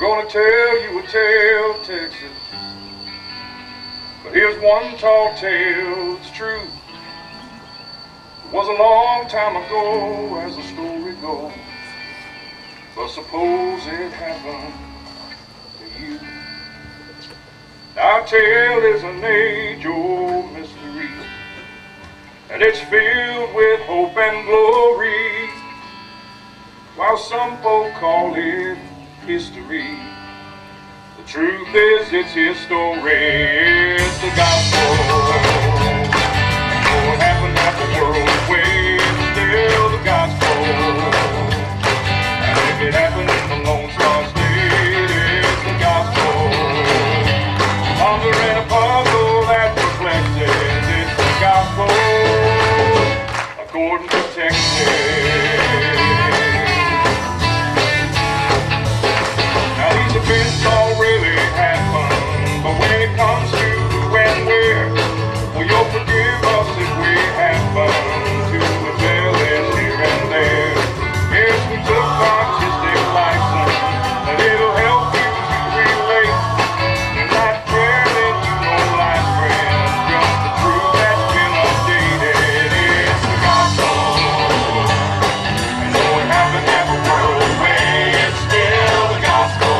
We're gonna tell you a tale of Texas, but here's one tall tale that's true. It was a long time ago, as the story goes, but suppose it happened to you. Our tale is an age-old mystery, and it's filled with hope and glory, while some folk call it history. The truth is, it's his story. It's the gospel. Oh, it happened half the world away. It's still the gospel. And if it happened in the Lone Star State, it's the gospel. Ponder in a puzzle that perplexes. It's the gospel, according to Texas. Events all really happen, but when it comes to who and where, well, you'll forgive us if we happen to rebel here and there. Yes, we took artistic license, but it'll help you to relate. You're not telling you no lies, friend, just the truth that's been updated. It's the gospel, and though it happened half a world away, it's still the gospel.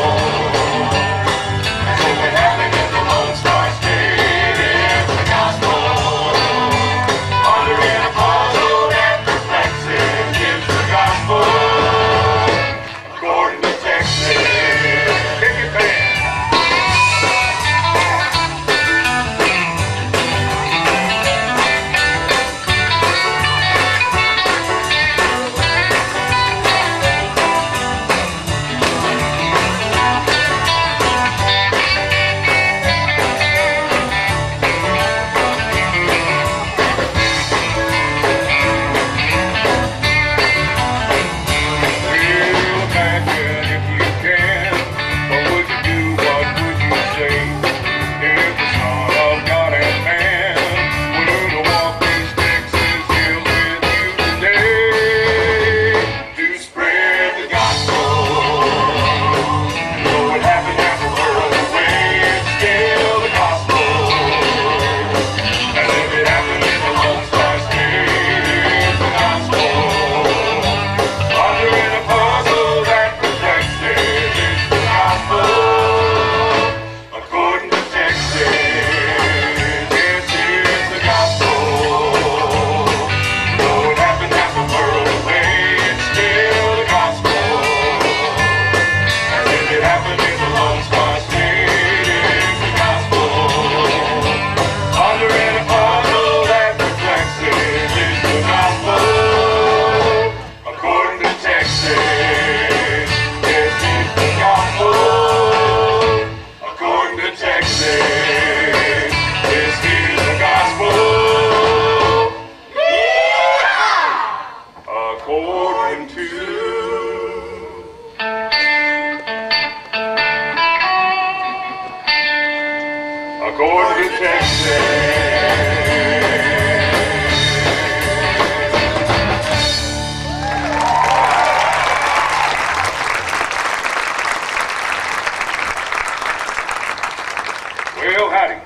Well, howdy.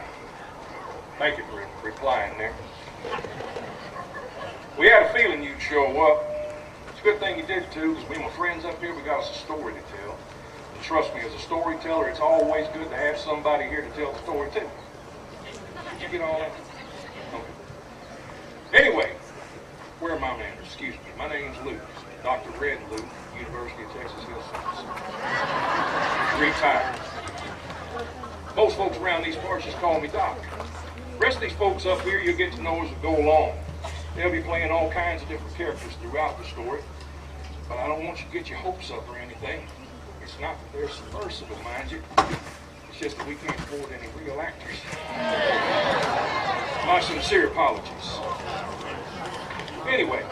Thank you for replying there. We had a feeling you'd show up. It's a good thing you did too, because me and my friends up here, we got us a story to tell. And trust me, as a storyteller, it's always good to have somebody here to tell the story too. Did you get all that? Okay. Anyway, where are my manners? Excuse me. My name's Luke, Dr. Red Luke, University of Texas Hill Science. Retired. Most folks around these parts just call me Doc. The rest of these folks up here you'll get to know as we go along. They'll be playing all kinds of different characters throughout the story. But I don't want you to get your hopes up or anything. It's not that they're subversive, mind you. It's just that we can't afford any real actors. My sincere apologies. Anyway,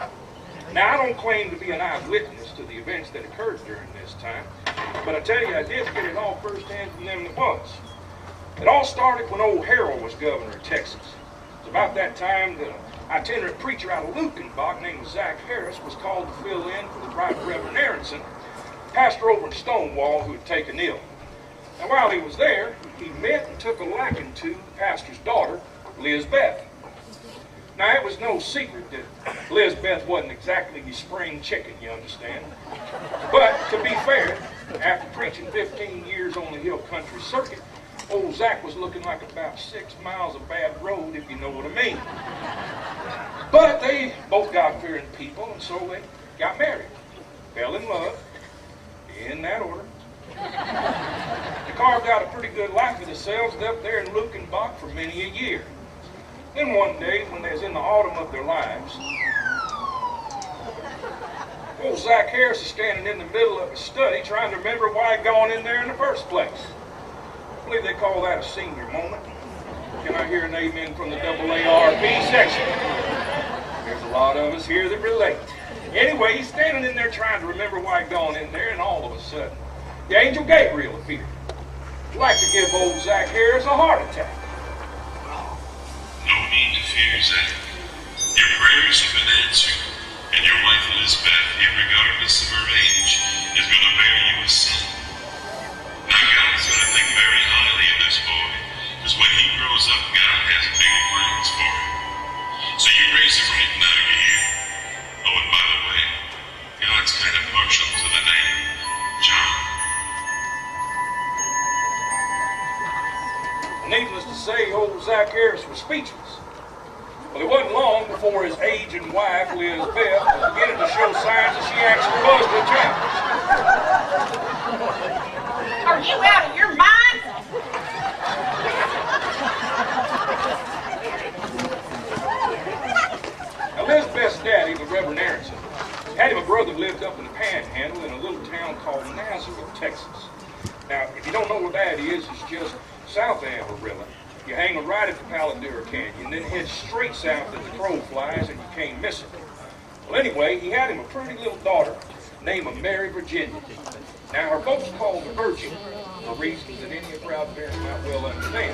now I don't claim to be an eyewitness to the events that occurred during this time, but I tell you, I did get it all firsthand from them that was. It all started when old Harold was governor of Texas. It was about that time that an itinerant preacher out of Lukenbach named Zach Harris was called to fill in for the Right Reverend Aronson, pastor over in Stonewall, who had taken ill. Now, while he was there, he met and took a liking to the pastor's daughter, Lizbeth. Now, it was no secret that Lizbeth wasn't exactly the spring chicken, you understand. But, to be fair, after preaching 15 years on the hill country circuit, old Zach was looking like about 6 miles of bad road, if you know what I mean. But they both God-fearing people, and so they got married, fell in love, in that order. They carved out a pretty good life for themselves up there in Lukenbach for many a year. Then one day, when they was in the autumn of their lives, old Zach Harris is standing in the middle of his study trying to remember why he'd gone in there in the first place. I believe they call that a senior moment. Can I hear an amen from the AARP section? There's a lot of us here that relate. Anyway, he's standing in there trying to remember why he'd gone in there, and all of a sudden, the angel Gabriel appeared. He'd like to give old Zach Harris a heart attack. No need to fear, Zach. Your prayers have been answered, and your wife Elizabeth, irregardless of her age, is going to bear you a son. Now God's going to think very highly of this boy, because when he grows up, God has big plans for him. So you raise him right now, you hear? Oh, and by the way, God's kind of partial to the name John. Needless to say, old Zach Harris was speechless. Well, it wasn't long before his aging wife, Lizbeth, was beginning to show signs that she actually was legitimate. Are you out of your mind? Now, Lizbeth's daddy, the Reverend Aronson, had him a brother who lived up in the Panhandle in a little town called Nazareth, Texas. Now, if you don't know where that is, it's just south of Amarillo. You hang a right at the Palo Canyon, then head straight south as the crow flies, and you can't miss it. Well, anyway, he had him a pretty little daughter named Mary Virginia. Now, her folks called her Virgin for reasons that any proud parent might well understand.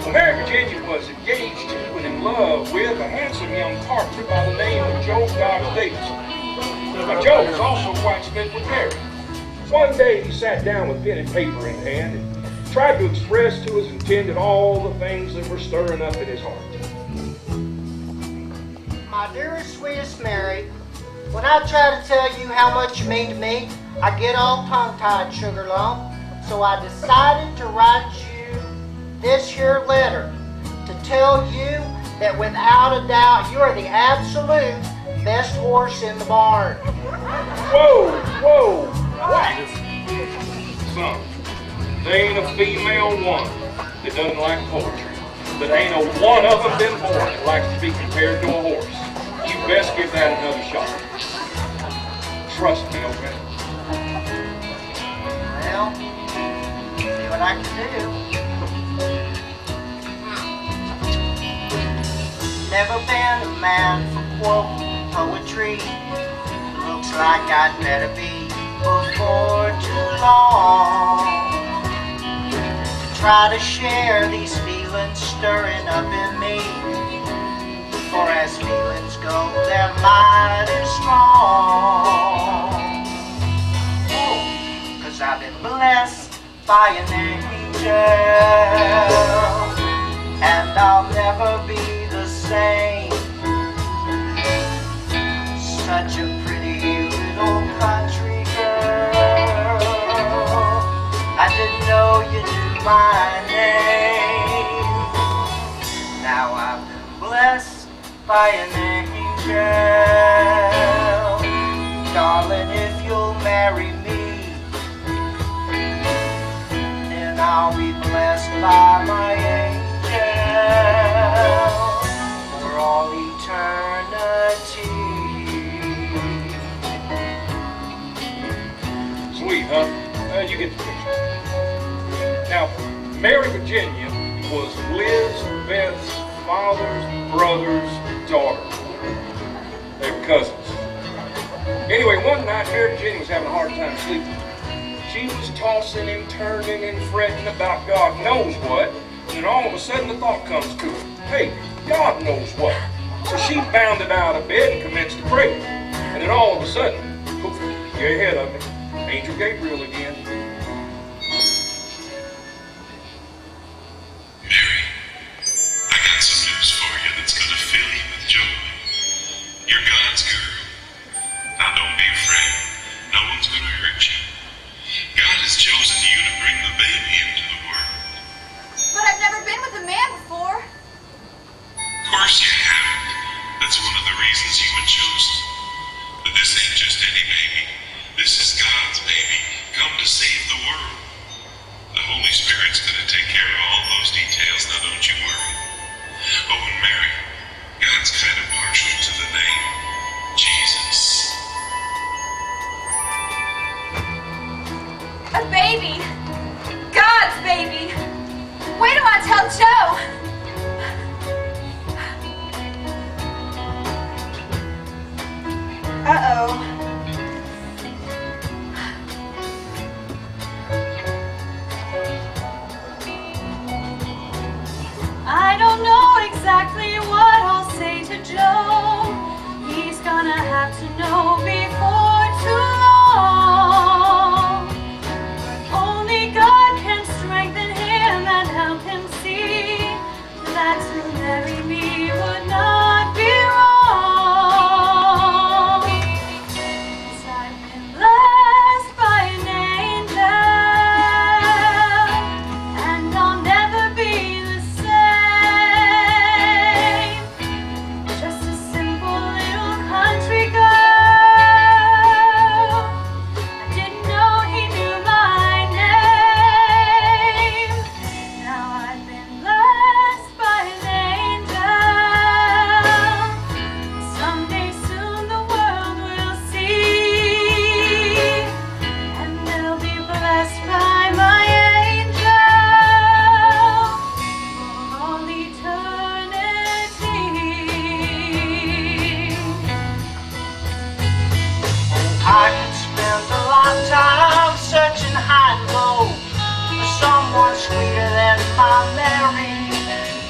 Well, Mary Virginia was engaged to and in love with a handsome young carpenter by the name of Joe Scott Davidson. Now, Joe was also quite smitten with Mary. One day, he sat down with pen and paper in hand and tried to express to his intended all the things that were stirring up in his heart. My dearest, sweetest Mary, when I try to tell you how much you mean to me, I get all tongue-tied, sugar lump. So I decided to write you this here letter to tell you that without a doubt you are the absolute best horse in the barn. Whoa, whoa, what? Son, there ain't a female one that doesn't like poetry, but ain't a one of them been born that likes to be compared to a horse. You best give that another shot. Trust me, okay? Well, see what I can do. Never been a man for quote poetry. Looks like I'd better be before too long. Try to share these feelings stirring up in me. For as feelings go, they're mighty strong. Oh, 'cause I've been blessed by an angel, and I'll never be the same. Such a pretty little country girl. I didn't know you knew my name. Now I've been blessed by an angel. Darling, if you'll marry me, then I'll be blessed by my angel for all eternity. Sweet, huh? You get the picture. Now, Mary Virginia was Lizbeth's father's brother's daughter. They were cousins. Anyway, one night, Mary Virginia was having a hard time sleeping. She was tossing and turning and fretting about God knows what, and then all of a sudden the thought comes to her, hey, God knows what. So she bounded out of bed and commenced to pray. And then all of a sudden, poof, you're ahead of me, Angel Gabriel again. Of course you haven't. That's one of the reasons you were chosen. But this ain't just any baby. This is God's baby, come to save the world. The Holy Spirit's gonna take care of all those details, now don't you worry. Oh, and Mary, God's kind of partial to the name Jesus. A baby. God's baby. Wait till I tell Joe. Uh-oh. I don't know exactly what I'll say to Joe. He's gonna have to know before too long. Only God can strengthen him and help him see that to marry me would not be wrong. 'Cause I've been blessed by an angel, and I'll never be the same. Just a simple little country girl. I didn't know he knew my name. Now I've been blessed by an angel. Someday soon the world will see, and they'll be blessed by my angel for all eternity. I could spend a lifetime searching high and low for someone sweeter than my Mary.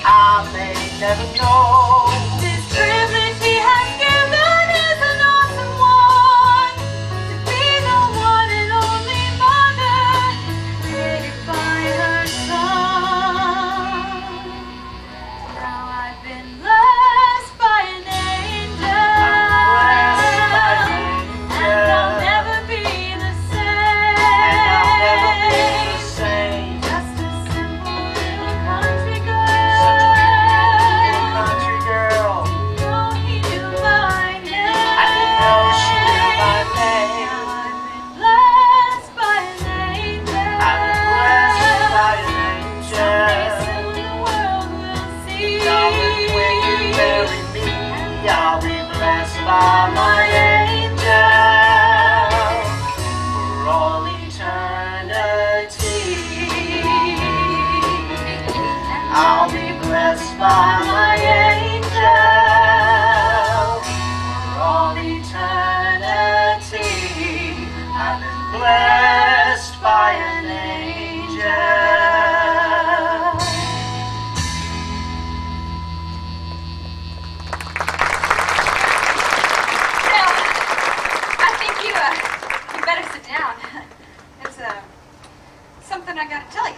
I may never know. This privilege he has given is an awesome one, to be the one and only mother created by her son. Now I've been blessed by an angel, and I'll never be the same. Just a simple little country girl. No, he knew my name. I didn't know she knew my name. Now I've been blessed by an angel. I've been blessed by an Someday angel. soon the world will see. Darling, when you marry me, I'll be blessed by my angel for all eternity. I'll be blessed by my angel for all eternity. I've been blessed by an angel. Now, I think you better sit down. It's something I gotta tell you.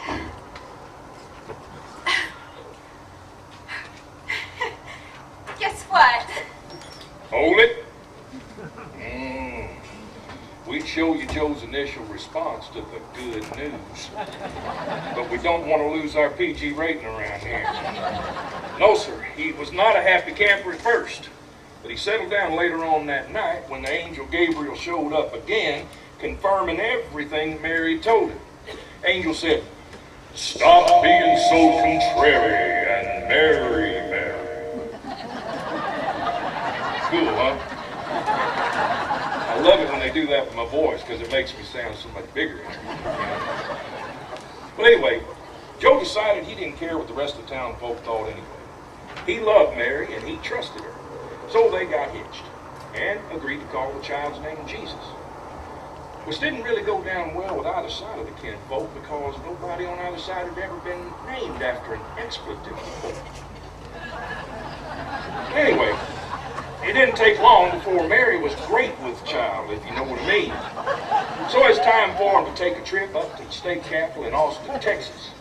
Guess what? Hold it. We'd show you Joe's initial response to the good news, but we don't want to lose our PG rating around here. No, sir, he was not a happy camper at first, but he settled down later on that night when the angel Gabriel showed up again, confirming everything that Mary had told him. Angel said, "Stop being so contrary and marry Mary." Cool, huh? I love it when they do that with my voice because it makes me sound so much bigger. But anyway, Joe decided he didn't care what the rest of the town folk thought anyway. He loved Mary and he trusted her. So they got hitched and agreed to call the child's name Jesus. Which didn't really go down well with either side of the kinfolk because nobody on either side had ever been named after an expletive before. Anyway, it didn't take long before Mary was great with child, if you know what I mean. So it's time for him to take a trip up to the state capitol in Austin, Texas.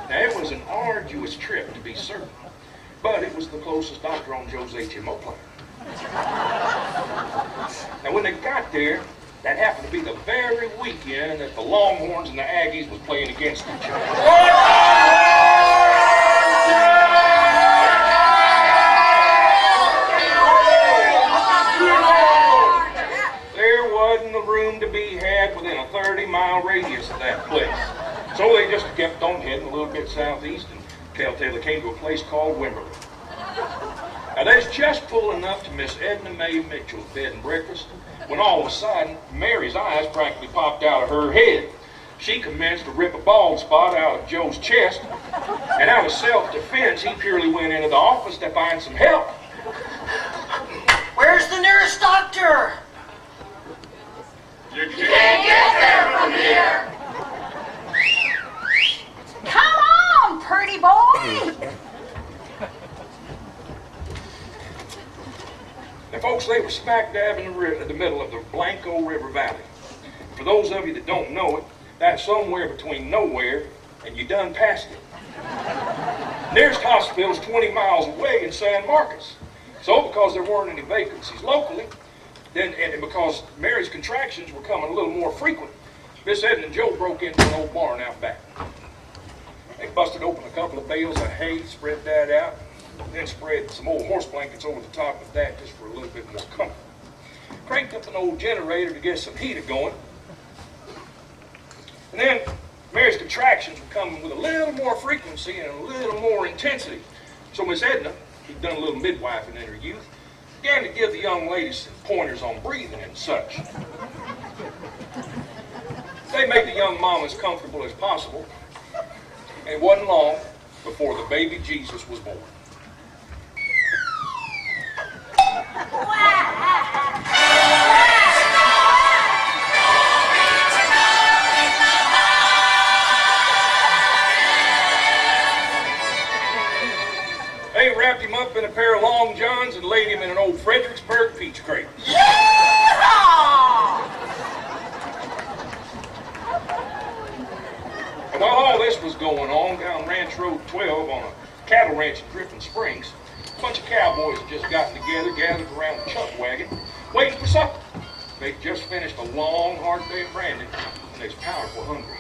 Now, it was an arduous trip, to be certain, but it was the closest doctor on Joe's HMO plan. Now, when they got there, that happened to be the very weekend that the Longhorns and the Aggies was playing against each other. mile radius of that place. So they just kept on heading a little bit southeast until they came to a place called Wimberley. Now that's just full enough to Miss Edna Mae Mitchell's bed and breakfast when all of a sudden Mary's eyes practically popped out of her head. She commenced to rip a bald spot out of Joe's chest, and out of self-defense, he purely went into the office to find some help. Where's the nearest doctor? You can't get there from here. Come on, pretty boy. Now, folks, they were smack dab in the middle of the Blanco River Valley. For those of you that don't know it, that's somewhere between nowhere and you done passed it. Nearest hospital is 20 miles away in San Marcos. So because there weren't any vacancies locally, and because Mary's contractions were coming a little more frequent, Miss Edna and Joe broke into an old barn out back. They busted open a couple of bales of hay, spread that out, then spread some old horse blankets over the top of that just for a little bit more comfort. Cranked up an old generator to get some heat going. And then Mary's contractions were coming with a little more frequency and a little more intensity. So Miss Edna, who'd done a little midwifing in her youth, began to give the young ladies some pointers on breathing and such. They made the young mom as comfortable as possible, and it wasn't long before the baby Jesus was born. They wrapped him up in a pair of long johns and laid him in an old Fredericksburg peach crate. And while all this was going on down Ranch Road 12 on a cattle ranch in Griffin Springs, a bunch of cowboys had just gotten together, gathered around the chuck wagon, waiting for supper. They'd just finished a long, hard day of branding, and they's powerful hungry.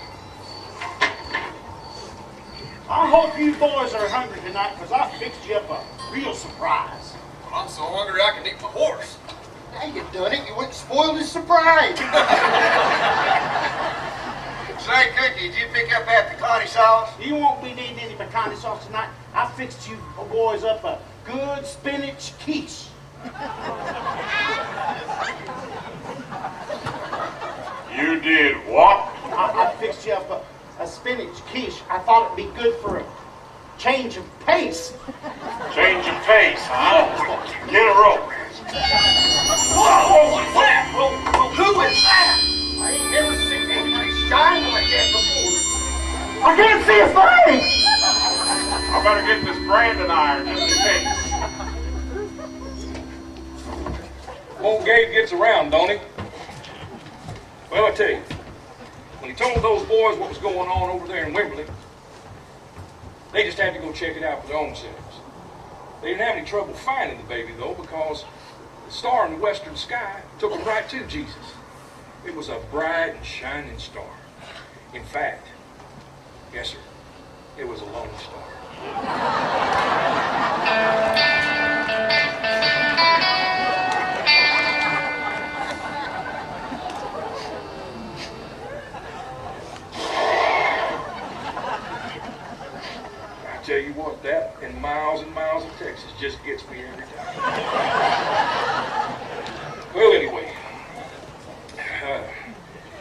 I hope you boys are hungry tonight, because I fixed you up a real surprise. Well, I'm so hungry I can eat my horse. Now you done it. You went and spoiled his surprise. Say, Cookie, did you pick up that picante sauce? You won't be needing any pecani sauce tonight. I fixed you boys up a good spinach quiche. You did what? I fixed you up a spinach quiche. I thought it'd be good for a change of pace. Change of pace, huh? Get a rope. Whoa, what's that? Whoa, who is that? I ain't never seen anybody shine like that before. I can't see a thing! I better get this branding iron just in case. Old Gabe gets around, don't he? Well, I tell you, when he told those boys what was going on over there in Wimberley, they just had to go check it out for their own selves. They didn't have any trouble finding the baby, though, because the star in the western sky took them right to Jesus. It was a bright and shining star. In fact, yes, sir, it was a lone star. I tell you what, that and miles of Texas just gets me every time. Well, anyway,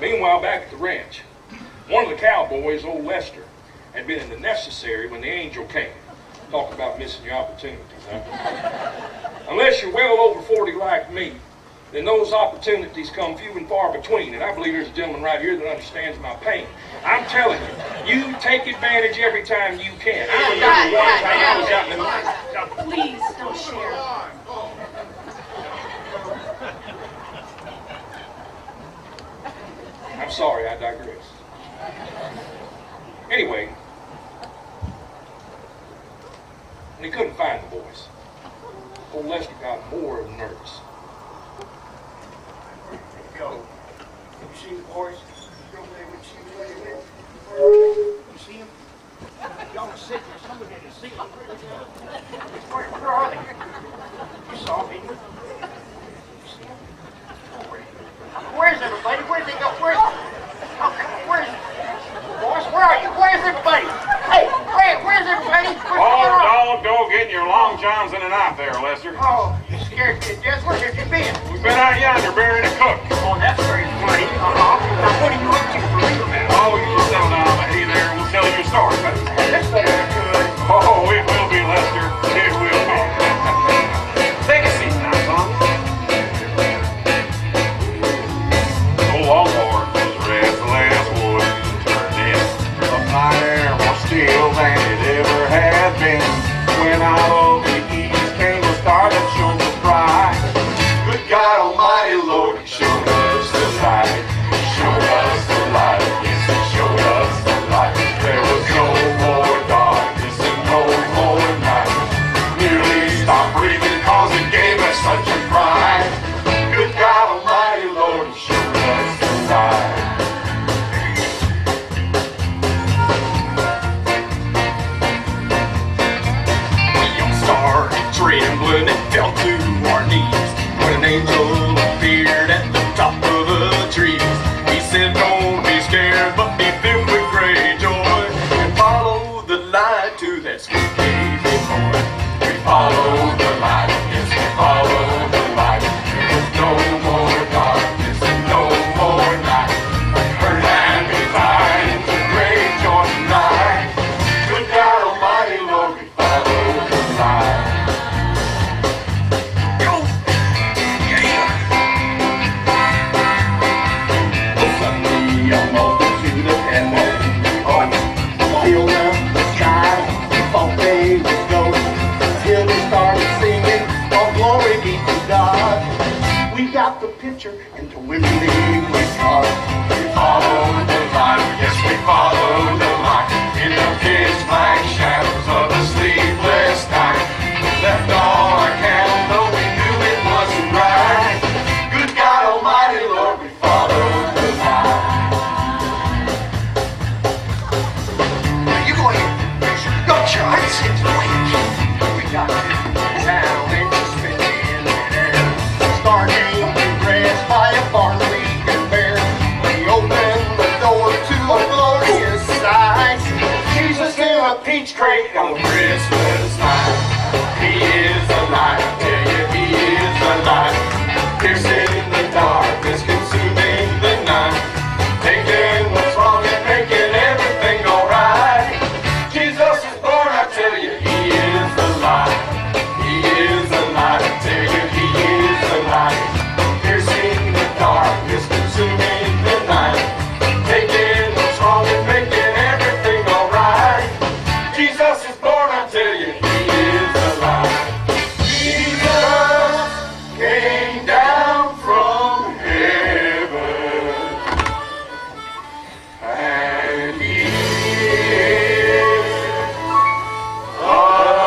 meanwhile, back at the ranch, one of the cowboys, old Lester, had been in the necessary when the angel came. Talk about missing your opportunities, huh? Unless you're well over 40 like me, then those opportunities come few and far between, and I believe there's a gentleman right here that understands my pain. I'm telling you, you take advantage every time you can. I remember one time I was out in the... Please don't share. I'm sorry, I digress. Anyway, when he couldn't find the boys, old Lester got more nervous. Yo, you see the boys? You see him? Y'all sit there. Somebody didn't see him. Where are they? You saw me. You see him? Where's everybody? Where'd they go? Where's long John's in and out there, Lester? Oh, you scared to death. Where have you been? We've been out yonder burying a cook. Oh, that's very funny. Now, what are you up to for real now? Oh, you just settle down on the hay there and we'll tell you a story. This better be good. Oh, it will be, Lester. It will be. Take a seat now, son. The longhorn was rest the last wood turned in. But my hair more still than it ever had been. When out of the east came a star that shone so bright. Good God Almighty, Lord, He showed us the light. He showed us the light. Yes, He showed us the light. There was no more darkness and no more night. Nearly stopped breathing cause it gave us such a fright. Good God Almighty, Lord, He showed us the light. Trembling and fell to our knees when an angel appeared at the top of the trees. He said, don't be scared, but be filled with great joy, and follow the light to that sweet baby boy. We follow the light, yes, we follow the light. There was no more darkness and no more night. Her hand be tied to great joy tonight. Good God Almighty, Lord, we follow the light. The picture into Wimberley we got. We follow the light, yes we follow the light. In the pitch black shadows of a sleepless night. Left all our candle, though we knew it wasn't right. Good God Almighty, Lord, we follow the light. Now, you go ahead, Bishop. Don't you? I sit wait. We got to town and just spit in there. Starting by a barn we can bear. We open the door to a glorious sight. Jesus in a peach crate on Christmas night. He is the light, I tell you, He is the light. Piercing the darkness, consuming the night. Taking what's wrong and making everything alright. Jesus is born, I tell you, He is the light. He is the light, I tell you, He is the light. Darkness consuming the night, taking what's wrong and making everything alright. Jesus is born, I tell you, He is the light. Jesus came down from heaven, and He is alive.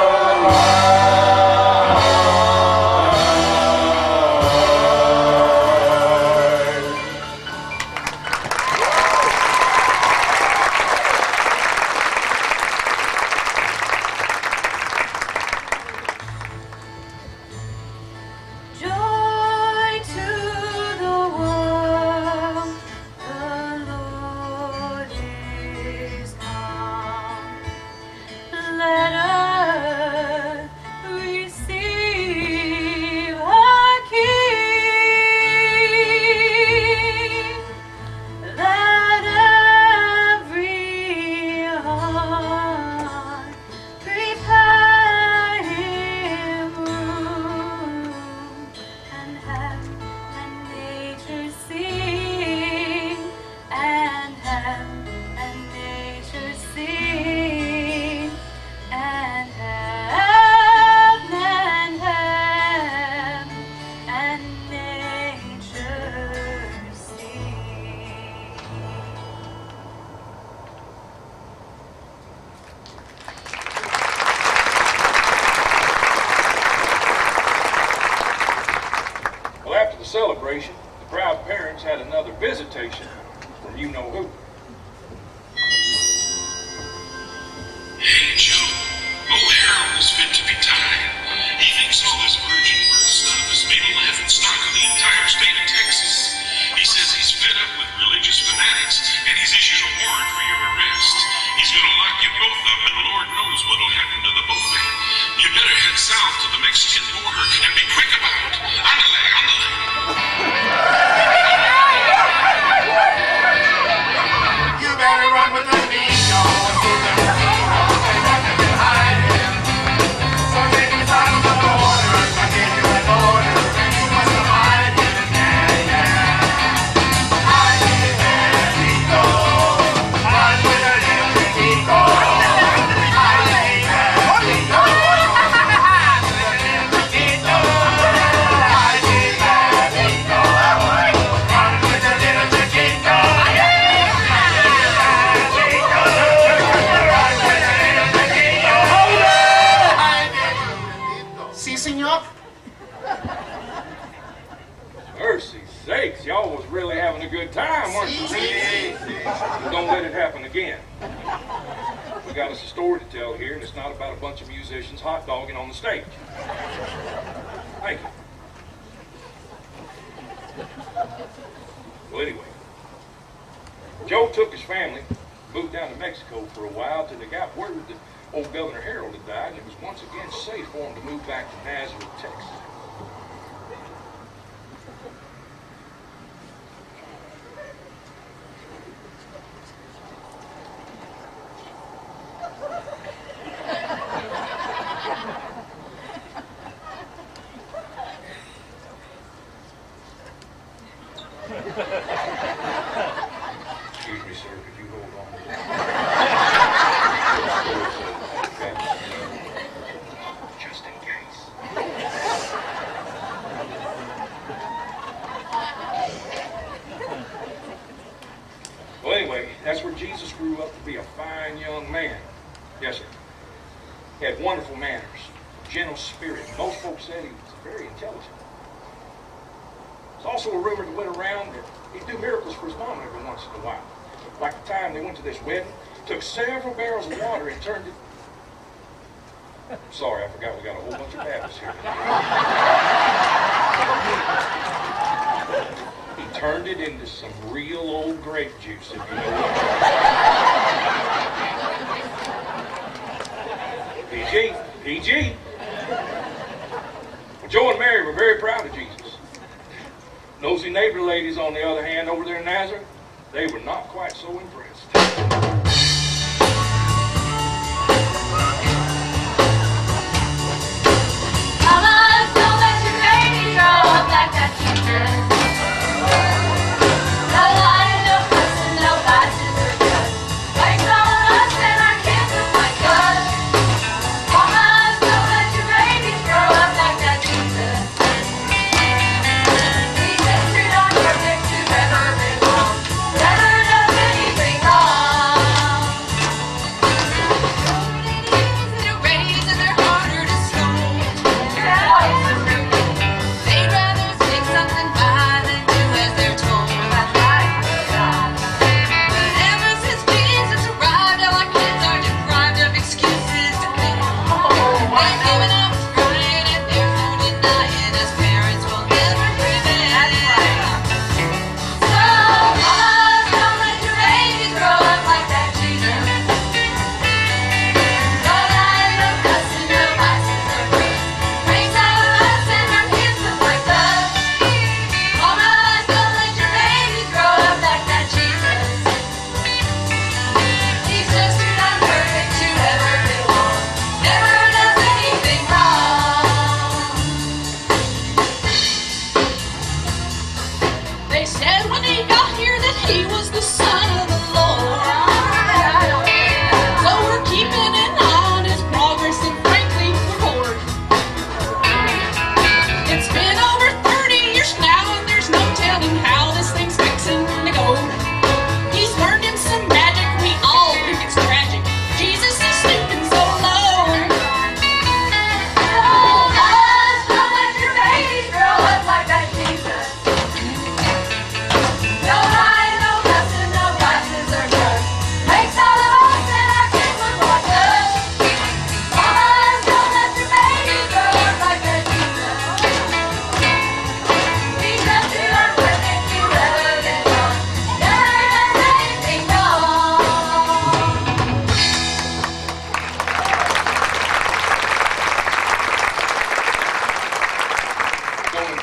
Celebration, the proud parents had another visitation from you-know-who. Hey, Joe, old Harold is fit to be tied. He thinks all this virgin birth stuff has made a laughing stock of the entire state of Texas. He says he's fed up with religious fanatics, and he's issued a warrant for your arrest. He's gonna lock you both up, and Lord knows what'll happen to the both of you. You better head south to the Mexican border and be quick about it. Ándale, ándale. You better run with the Nienow and put them and run them and hide him. So take him out of the border, I gave you an order, and you must hide him, yeah, yeah. Hide him, Mexico, run with the little Mexico. Hide him, Mexico, run with the little Mexico. Hide him, Mexico, run with the little Mexico. Si, senor. Mercy sakes, y'all was really having a good time, weren't you? Don't let it happen again. We got us a story to tell here, and it's not about a bunch of musicians hot dogging on the stage. Thank you. Well, anyway, Joe took his family, moved down to Mexico for a while till they got word that old Governor Harold had died, and it was once again safe for him to move back to Nazareth, Texas. Excuse me, sir, could you hold on? Okay. Just in case. Well, anyway, that's where Jesus grew up to be a fine young man. Yes, sir. He had wonderful manners, gentle spirit. Most folks said he was very intelligent. There's also a rumor that went around that he'd do miracles for his mama every once in a while. Like the time they went to this wedding, took several barrels of water and turned it... Sorry, I forgot we got a whole bunch of Baptists here. He turned it into some real old grape juice, if you know what I'm saying. PG. Well, Joe and Mary were very proud of Jesus. Nosy neighbor ladies, on the other hand, over there in Nazareth, they were not quite so impressed. Mama, don't let your baby grow up like that teacher. No lying, no cussing, no vices or drugs. Why you calling us and our kids look like us? Mama, don't let your baby grow up like that teacher. These history don't perfect to ever been wrong. Never does anything wrong.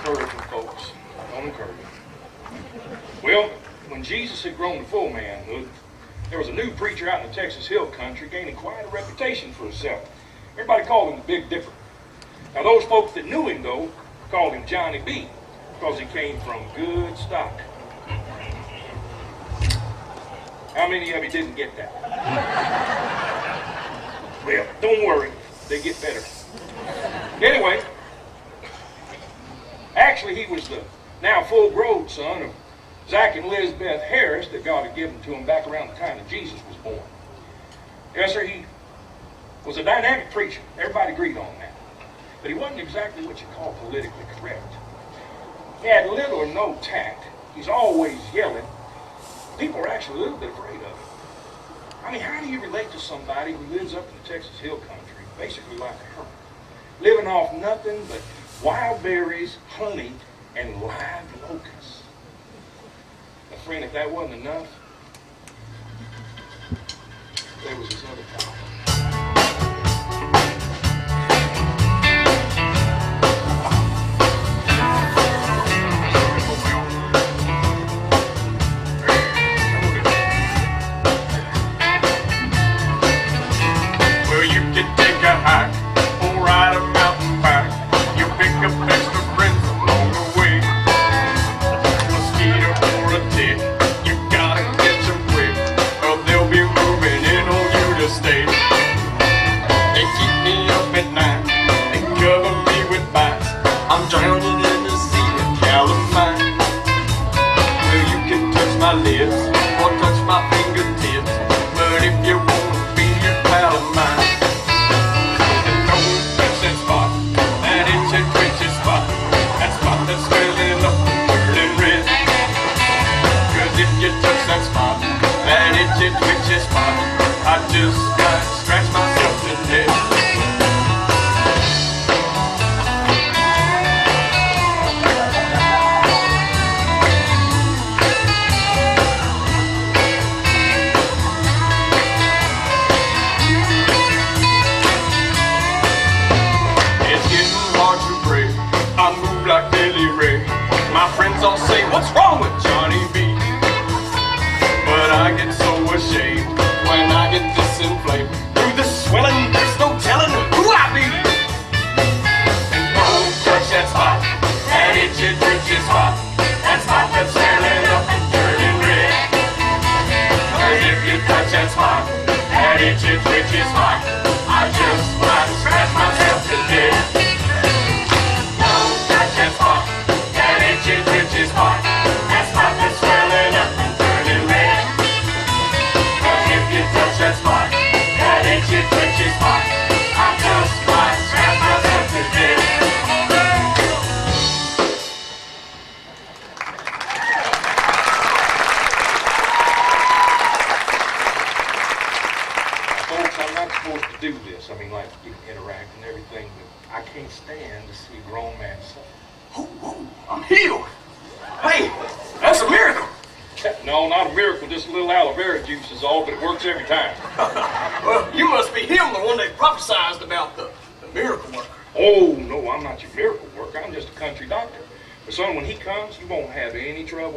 encourage them, folks. Don't encourage them. Well, when Jesus had grown to full manhood, there was a new preacher out in the Texas Hill Country gaining quite a reputation for himself. Everybody called him the Big Dipper. Now, those folks that knew him, though, called him Johnny B, because he came from good stock. How many of you didn't get that? Well, don't worry. They get better. Anyway, actually, he was the now full-grown son of Zach and Elizabeth Harris that God had given to him back around the time that Jesus was born. Yes, sir, he was a dynamic preacher. Everybody agreed on that. But he wasn't exactly what you call politically correct. He had little or no tact. He's always yelling. People are actually a little bit afraid of him. I mean, how do you relate to somebody who lives up in the Texas Hill Country, basically like a hermit, living off nothing but wild berries, honey, and live locusts? Now, friend, if that wasn't enough, there was his other problem.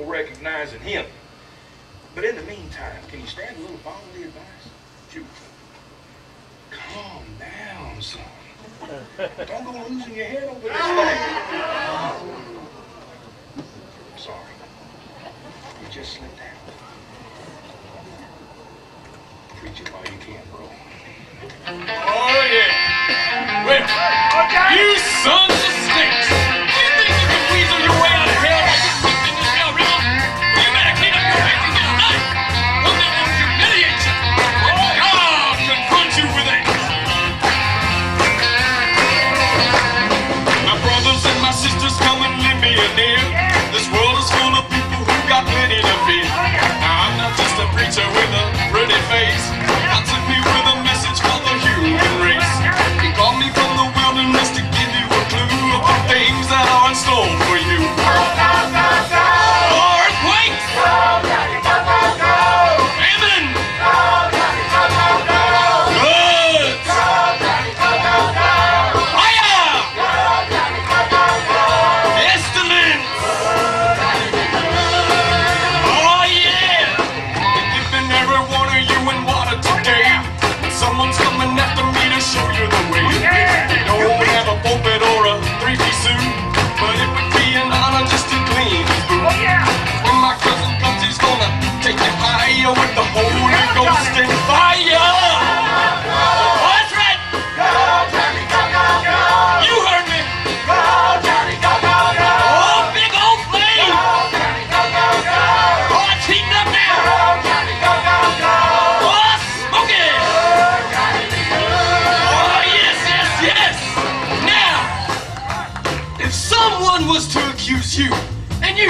Recognizing him. But in the meantime, can you stand a little fatherly advice? Shoot. Calm down, son. Don't go losing your head over this thing. I'm sorry. You just slipped out. Preach it while you can, bro. Oh, yeah. Wait. You sons of snakes. Do you think you can weasel your way out of hell like you slipped in this hell river? You better clean up your act and get a knife. One that won't humiliate you. God confront you with it. My brothers and my sisters, come and lend me a ear. This world is full of people who got plenty to fear. Now I'm not just a preacher with a pretty face. God sent me with a message for the human race. He called me from the wilderness to give you a clue. if someone was to accuse you, and you,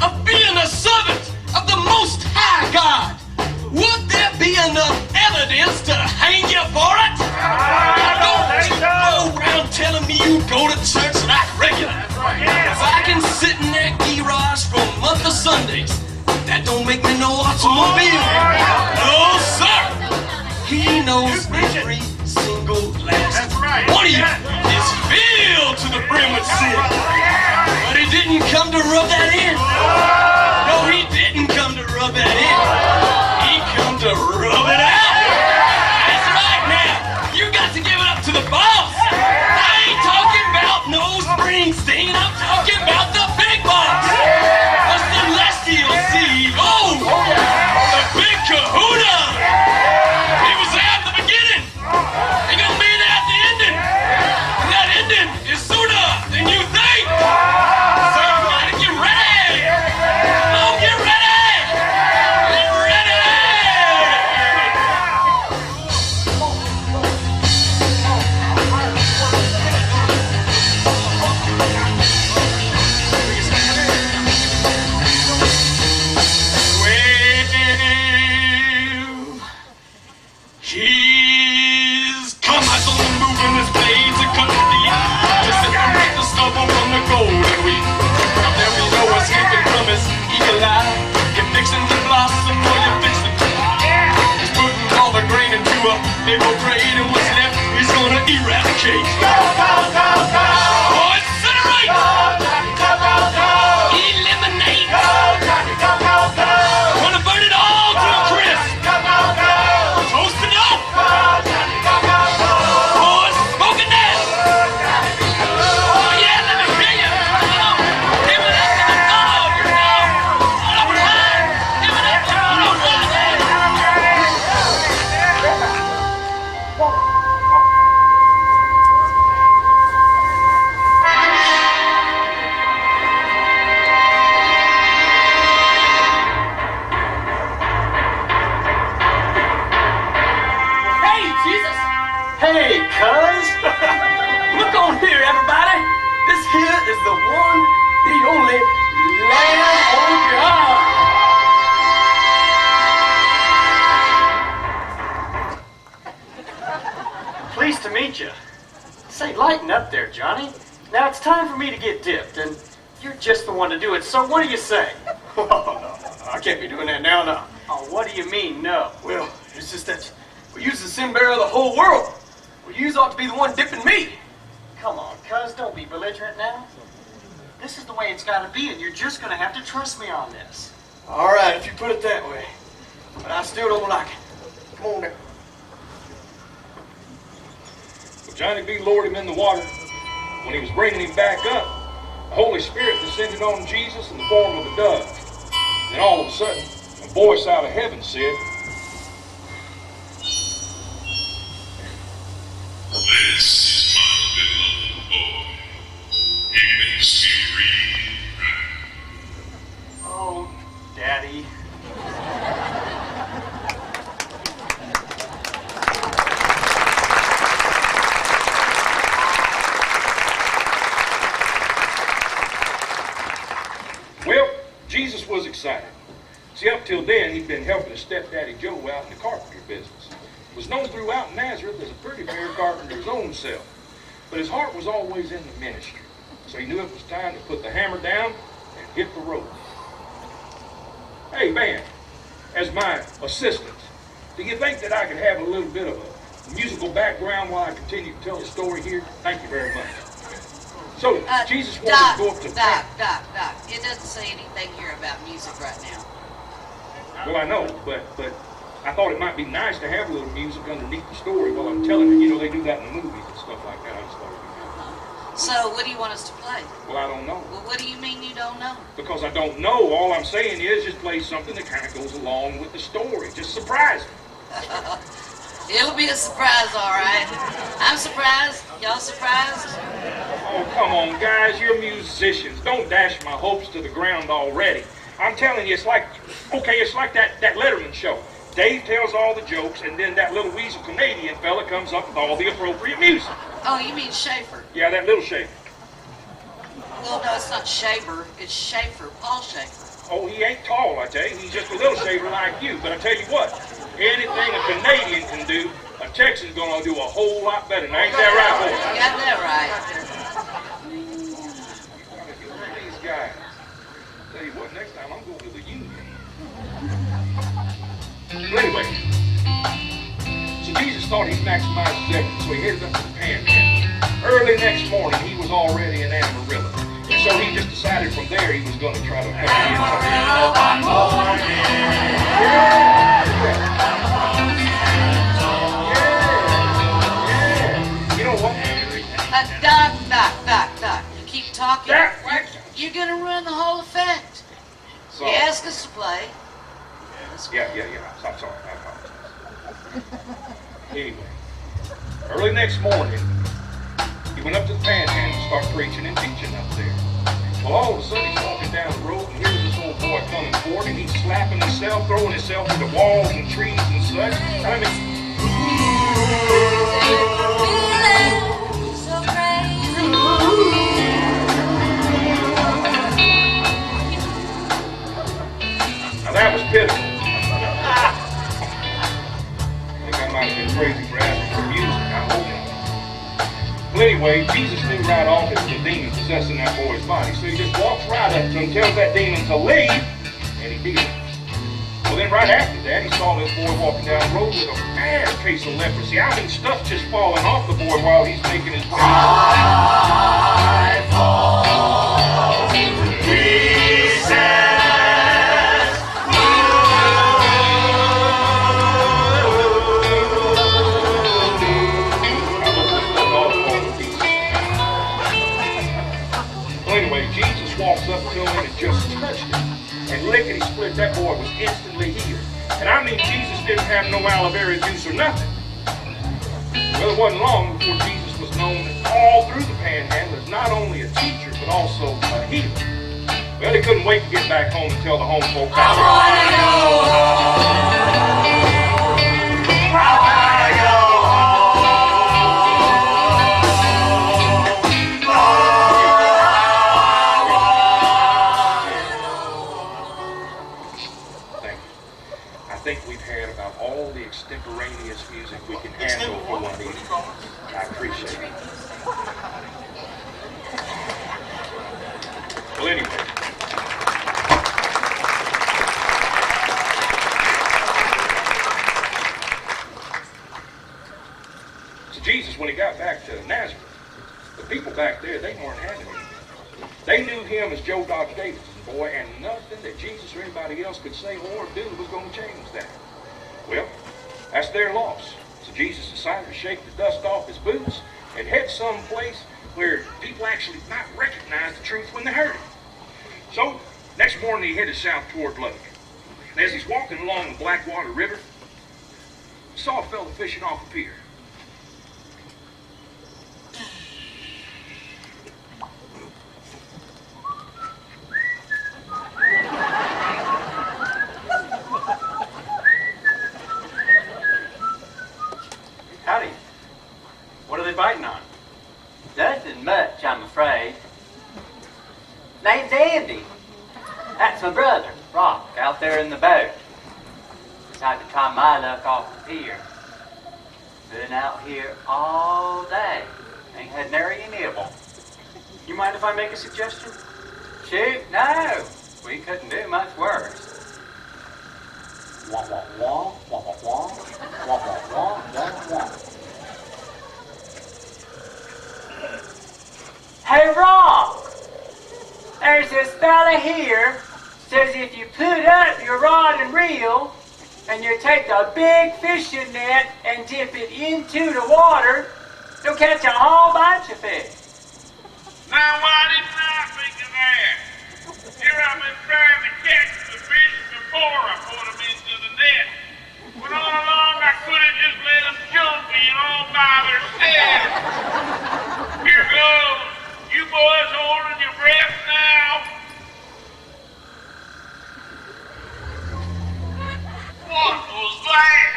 of being a servant of the Most High God, would there be enough evidence to hang you for it? Don't you go around telling me you go to church like regular. If I can sit in that garage for a month of Sundays, that don't make me no automobile. No, sir. He knows every single last one of you is filled to the brim with sin. But he didn't come to rub that in. No, he didn't come to rub that in. He come to rub it out. That's right now. You got to give it up to the boss. I ain't talking about no Springsteen. I'm talking about the big boss. The celestial CEO. The big kahuna. He was there at the beginning. He gonna be there at the ending. And that ending is sooner than you think. So you gotta get ready. Come on, get ready. Get ready. Well, he's come out on the move in his blades and cut the deep to separate the stubble from the golden wheat. There we know escaping from his eagle eye. You're fixing to blossom or you're fixing to die. He's putting all the grain into a big old crate, and what's left he's gonna eradicate. Oh, incinerate! Eliminate! Wanna burn it all to a crisp! Toast it up! Oh, it's smoking down! Oh yeah, let me hear you! Come on! Give it up to the dog, you know! All right! Give it up to the dog, right? Hey, Jesus! Hey, cuz! Look on here, everybody! This here is the one, the only Lamb of God! Pleased to meet you. Say, lighten up there, Johnny. Now it's time for me to get dipped, and you're just the one to do it, so what do you say? Oh, no, I can't be doing that now, no. Oh, what do you mean, no? Well, it's just that we use the sin bearer of the whole world. Well, you ought to be the one dipping me. Come on, cuz, don't be belligerent now. This is the way it's gotta be, and you're just gonna have to trust me on this. All right, if you put it that way. But I still don't like it. Come on now. Well, Johnny B. lowered him in the water. When he was bringing him back up, the Holy Spirit descended on Jesus in the form of a dove. Then all of a sudden, a voice out of heaven said, This is my beloved boy. He makes me read right. Oh, Daddy. well, Jesus was excited. See, up till then, he'd been helping his stepdaddy Joe out in the carpenter business. Was known throughout Nazareth as a pretty fair carpenter's own self. But his heart was always in the ministry. So he knew it was time to put the hammer down and hit the road. Hey, man, as my assistant, do you think that I could have a little bit of a musical background while I continue to tell the story here? Thank you very much. So, Jesus wanted to go up to... Doc. It doesn't say anything here about music right now. Well, I know, but I thought it might be nice to have a little music underneath the story while I'm telling it. You know, they do that in the movies and stuff like that. I just thought it'd be good. So, what do you want us to play? Well, I don't know. Well, what do you mean you don't know? Because I don't know. All I'm saying is just play something that kind of goes along with the story. Just surprise me. It'll be a surprise, all right. I'm surprised. Y'all surprised? Oh, come on, guys. You're musicians. Don't dash my hopes to the ground already. I'm telling you, it's like that Letterman show. Dave tells all the jokes, and then that little weasel Canadian fella comes up with all the appropriate music. Oh, you mean Schaefer? Yeah, that little Schaefer. Well, no, it's not Shaver. It's Schaefer. Paul Schaefer. Oh, he ain't tall, I tell you. He's just a little shaver like you. But I tell you what, anything a Canadian can do, a Texan's gonna do a whole lot better. Now, ain't that right, boy? You got that right. These guys. Tell you what, next time I'm going to the Union. Well, anyway, so Jesus thought he'd maximize his efforts, so he headed up to the Panhandle. Early next morning, he was already in Amarillo. And so he just decided from there he was going to try to come in. Yeah. You know what? Doc. You keep talking. You're going to ruin the whole effect. So, You asked us to play. Yeah. I'm sorry. I apologize. Anyway, early next morning, he went up to the Panhandle and started preaching and teaching up there. Well, all of a sudden, he's walking down the road, and here's this old boy coming forward, and he's slapping himself, throwing himself into walls and trees and such. I mean, So crazy. now that was pitiful. I think I might have been crazy for asking for music. I hope not. Well, anyway, Jesus knew right off it was a demon possessing that boy's body. So he just walks right up to him, tells that demon to leave, and he did. Well, then right after that, he saw this boy walking down the road with a bad case of leprosy. I mean, stuff's just falling off the boy while he's making his walks up to him and just touched him. And lickety-split, that boy was instantly healed. And I mean, Jesus didn't have no aloe vera juice or nothing. Well, it wasn't long before Jesus was known all through the Panhandle as not only a teacher, but also a healer. Well, he couldn't wait to get back home and tell the home folks how I think we've had about all the extemporaneous music we can handle for one evening. I appreciate it. Well, anyway. So Jesus, when he got back to Nazareth, the people back there, they weren't having it. They knew him as Joe Dodge Davidson, boy, and nothing that Jesus or anybody else could say or do was going to change that. Well, that's their loss. So Jesus decided to shake the dust off his boots and head someplace where people actually might recognize the truth when they heard it. So, next morning he headed south toward Lake. And as he's walking along the Blackwater River, he saw a fellow fishing off a pier. Howdy. What are they biting on? Nothing much, I'm afraid. Name's Andy. That's my brother, Rock, out there in the boat. Decided to try my luck off the pier. Been out here all day. Ain't had nary a nibble. You mind if I make a suggestion? Shoot, no. We couldn't do much worse. Wah, wah, wah, wah, wah, wah, wah, wah, wah, wah, wah. Hey, Rock! There's this fella here says if you put up your rod and reel and you take a big fishing net and dip it into the water, you'll catch a whole bunch of fish. Now, why didn't I think of that? Here I've been trying to catch the fish before I put them into the net. But all along I could have just let them jump in all by themselves. Here goes. You boys holding your breath now? What was that?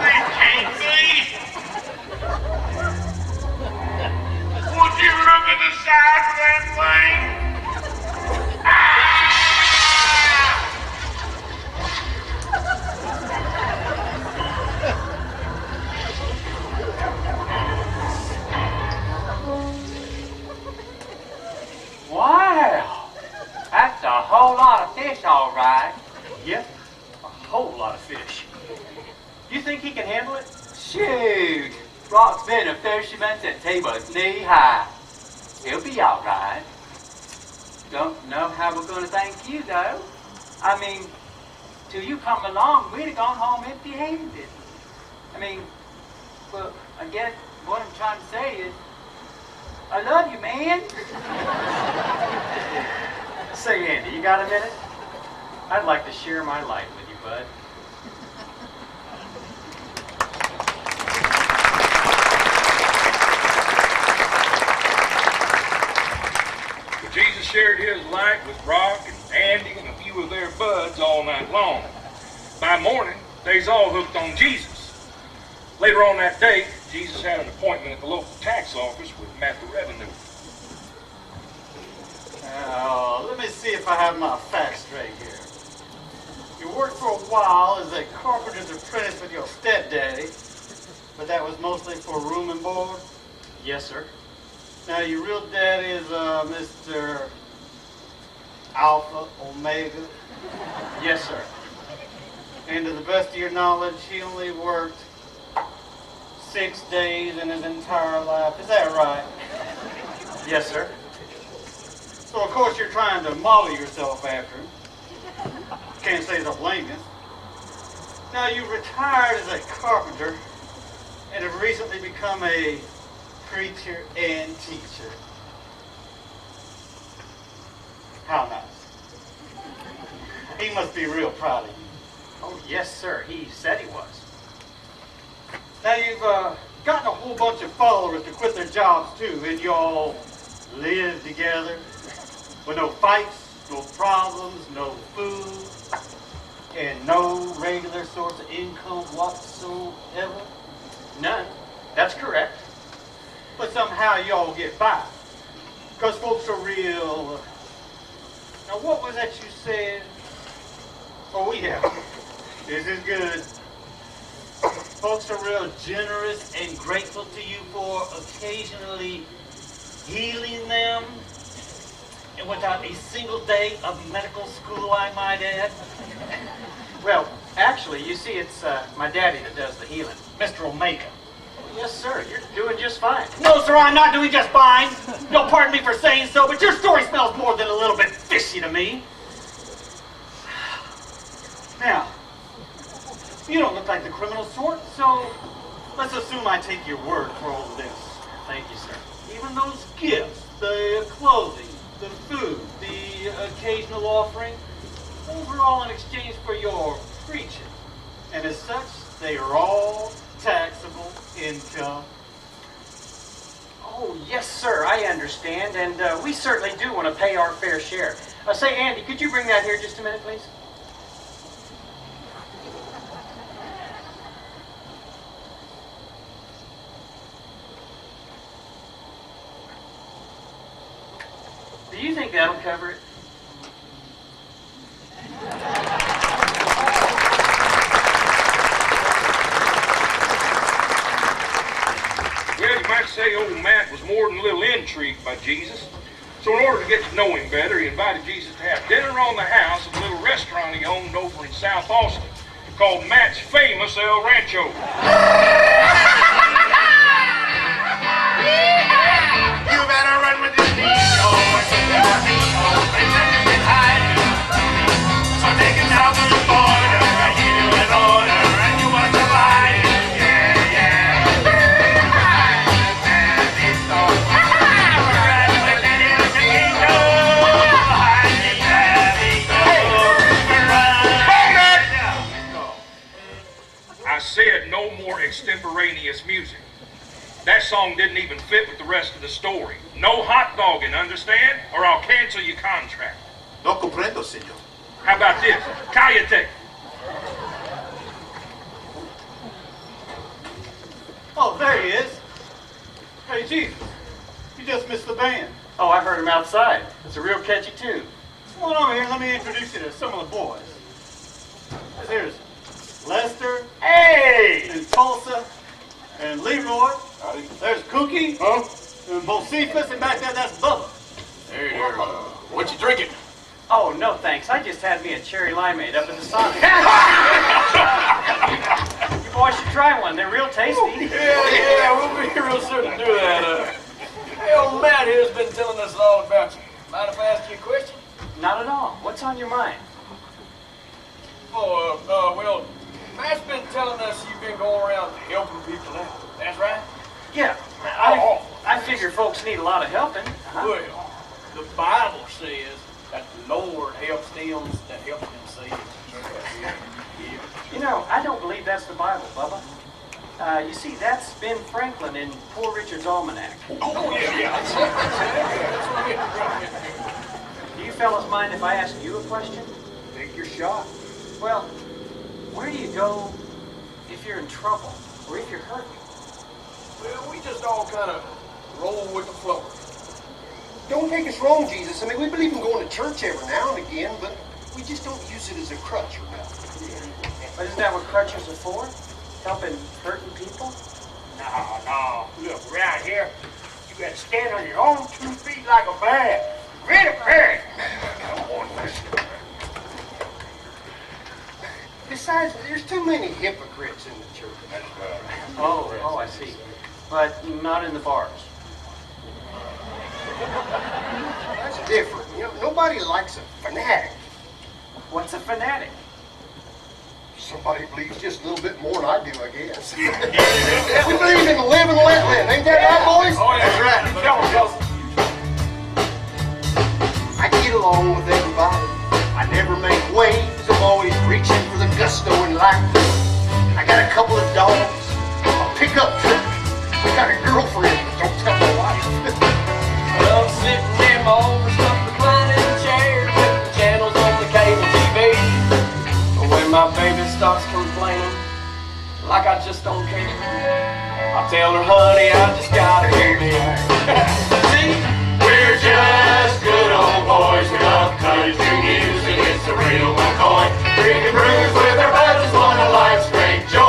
They can't be. all right. Yep, a whole lot of fish. You think he can handle it? Shoot, Brock's been a fisherman since he was knee-high. He'll be all right. Don't know how we're going to thank you, though. I mean, till you come along, we'd have gone home empty-handed. I mean, well, I guess what I'm trying to say is, I love you, man. Say, Andy, you got a minute? I'd like to share my light with you, bud. Jesus shared his light with Brock and Andy and a few of their buds all night long. By morning, they's all hooked on Jesus. Later on that day, Jesus had an appointment at the local tax office with Matthew Revenue. Now, let me see if I have my facts straight here. You worked for a while as a carpenter's apprentice with your stepdaddy, but that was mostly for room and board? Yes, sir. Now, your real daddy is Mr. Alpha Omega, Yes, sir. and to the best of your knowledge, he only worked 6 days in his entire life. Is that right? Yes, sir. So, of course, you're trying to model yourself after him. Can't say the blame you. Now, you retired as a carpenter and have recently become a preacher and teacher. How nice. He must be real proud of you. Oh, yes, sir. He said he was. Now, you've gotten a whole bunch of followers to quit their jobs, too, and you all live together with no fights, no problems, no food, and no regular source of income whatsoever. None. That's correct. But somehow y'all get by. Because folks are real. Now, what was that you said? Oh, yeah. This is good. Folks are real generous and grateful to you for occasionally healing them. And without a single day of medical school, I might add. Well, actually, you see, it's my daddy that does the healing. Mr. Omega. Yes, sir. You're doing just fine. No, sir, I'm not doing just fine. Don't pardon me for saying so, but your story smells more than a little bit fishy to me. Now, you don't look like the criminal sort, so let's assume I take your word for all of this. Thank you, sir. Even those gifts, the clothing, the food, the occasional offering, those are all in exchange for your preaching. And as such, they are all taxable income. Oh, yes, sir. I understand, and we certainly do want to pay our fair share. Say, Andy, could you bring that here just a minute, please? Do you think that'll cover it? Well, you might say old Matt was more than a little intrigued by Jesus. So in order to get to know him better, he invited Jesus to have dinner on the house at a little restaurant he owned over in South Austin called Matt's Famous El Rancho. You better run with your knees, so take it down to the border, I give you an order, and you must abide it. Yeah, yeah. I said no more extemporaneous music. That song didn't even fit with the rest of the story. No hot dogging, understand? Or I'll cancel your contract. No comprendo, señor. How about this? Cállate. Oh, there he is. Hey, Jesus, you just missed the band. Oh, I heard him outside. It's a real catchy tune. Come on over here, let me introduce you to some of the boys. Here's Lester, Hey! and Tulsa, and Leroy. There's Cookie, and Bocephus, and back there, that's Bubba. Hey there, what you drinking? Oh, no thanks. I just had me a cherry limeade up at the Sonic. You boys should try one. They're real tasty. Yeah, we'll be real soon to do that. Hey, old Matt here's been telling us all about you. Mind if I ask you a question? Not at all. What's on your mind? Well, Matt's been telling us you've been going around helping people out. That's right? Yeah. I figure folks need a lot of helping. Well, the Bible says that the Lord helps them that help themselves. Yeah. You know, I don't believe that's the Bible, Bubba. You see, that's Ben Franklin in Poor Richard's Almanac. Oh, yeah. That's right. Do you fellas mind if I ask you a question? Take your shot. Well, where do you go if you're in trouble or if you're hurting? Well, we just all kind of roll with the flow. Don't take us wrong, Jesus. I mean, we believe in going to church every now and again, but we just don't use it as a crutch or nothing. But isn't that what crutches are for? Helping hurting people? No. Look, around here, you got to stand on your own 2 feet like a man. Ready to parry. Besides, there's too many hypocrites in the church. Oh, I see. But not in the bars. That's different. You know, nobody likes a fanatic. What's a fanatic? Somebody believes just a little bit more than I do, I guess. We believe in live and let live. Ain't that right, boys? Oh, yeah. That's right. Tell us. I get along with everybody. I never make waves. I'm always reaching for the gusto in life. I got a couple of dogs, a pickup truck. I got a girlfriend, but don't tell my wife. I'm sitting in my overstuffed reclining chair, with the channels on the cable TV. But when my baby starts complaining, like I just don't care, I tell her, honey, I just gotta hear me out. See, we're just good old boys. We love country music. It's a real McCoy. Drinking brews with our buddies, one of life's great joys.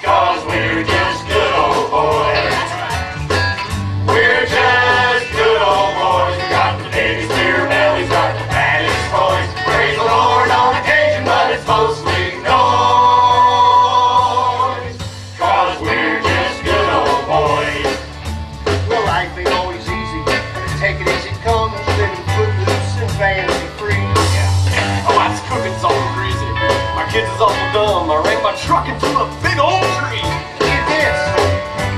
'Cause we're just good old boys. We're just good old boys. We got the biggest beer bellies, got the fattest toys. Praise the Lord on occasion, but it's mostly noise. 'Cause we're just good old boys. Well, life ain't always easy. Take it as it comes, living footloose and fancy free. Oh, that's cooking's all greasy. My kids is awful dumb. I ran my truck into a big old tree. Get this.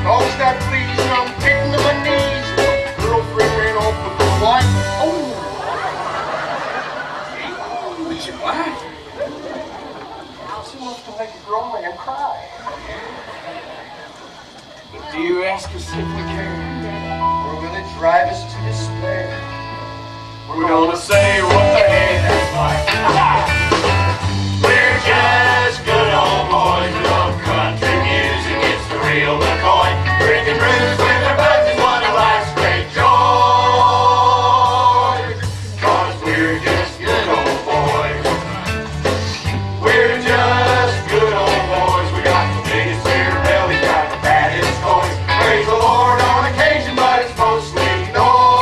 Dogs got fleas, and I'm getting to my knees. Girlfriend ran off with my wife. Oh! What's your wife? She wants to make a grown man cry. Do you ask us if we care? Or will it drive us to despair? We're gonna say what the heck that's like. We're just good old boys. We love country music. It's the real McCoy. Drinking brews with our buds is one of life's great joys. 'Cause we're just good old boys. We're just good old boys. We got the biggest beer belly, got the baddest toys. Praise the Lord on occasion, but it's mostly noise.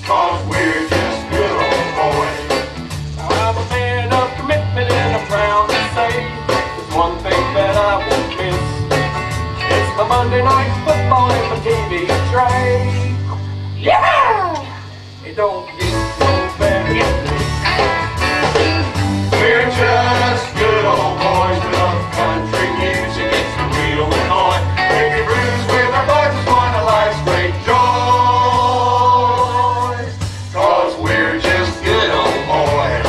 'Cause we're just good old boys. Now I'm a man of commitment and I'm proud to say there's one thing that I won't miss. It's my Monday night football and my TV tray. Yeah! It don't get no better. We're just good old boys. We love country music. It's the real McCoy. Drinking brews with our buds is one of life's great joys. 'Cause we're just good old boys.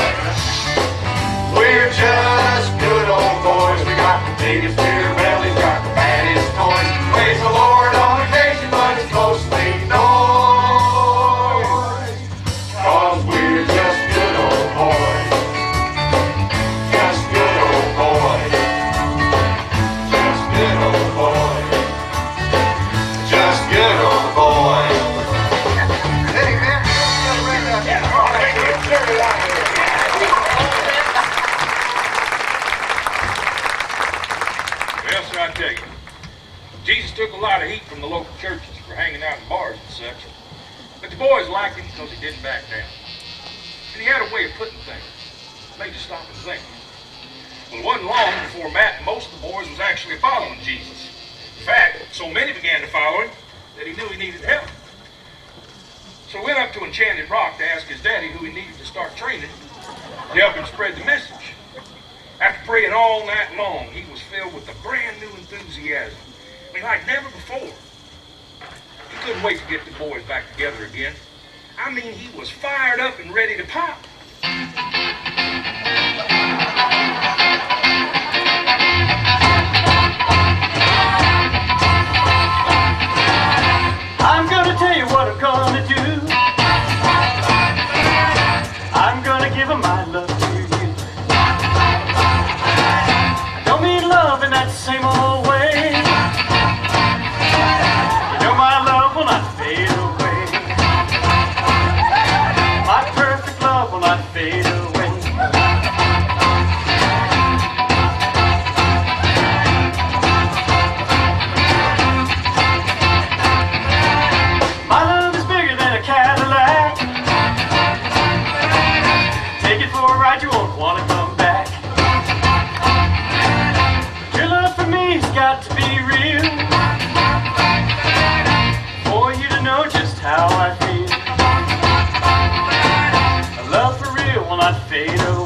We're just good old boys. We got the biggest beer bellies, got the baddest toys. Praise the Lord on occasion, but it's mostly noise. 'Cause we're just good old boys. Just good old boys. Just good old boys. Just good old boys. Hey, man. Well, sir, I tell you, Jesus took a lot of heat from the local churches for hanging out in bars and such. the boys liked him because he didn't back down. And he had a way of putting things. Made you stop and think. Well, it wasn't long before Matt and most of the boys was actually following Jesus. In fact, so many began to follow him that he knew he needed help. So he went up to Enchanted Rock to ask his daddy who he needed to start training to help him spread the message. After praying all night long, he was filled with a brand new enthusiasm. I mean, like never before. He couldn't wait to get the boys back together again. I mean, he was fired up and ready to pop. I'm gonna tell you what I'm gonna do. I'm gonna give him my love to you. I don't mean love in that same old way. You know my love will not fade away. My perfect love will not fade away. My love is bigger than a Cadillac. Take it for a ride, you won't want to come back. But your love for me's got to be real, for you to know just how I feel. A love for real will not fade away.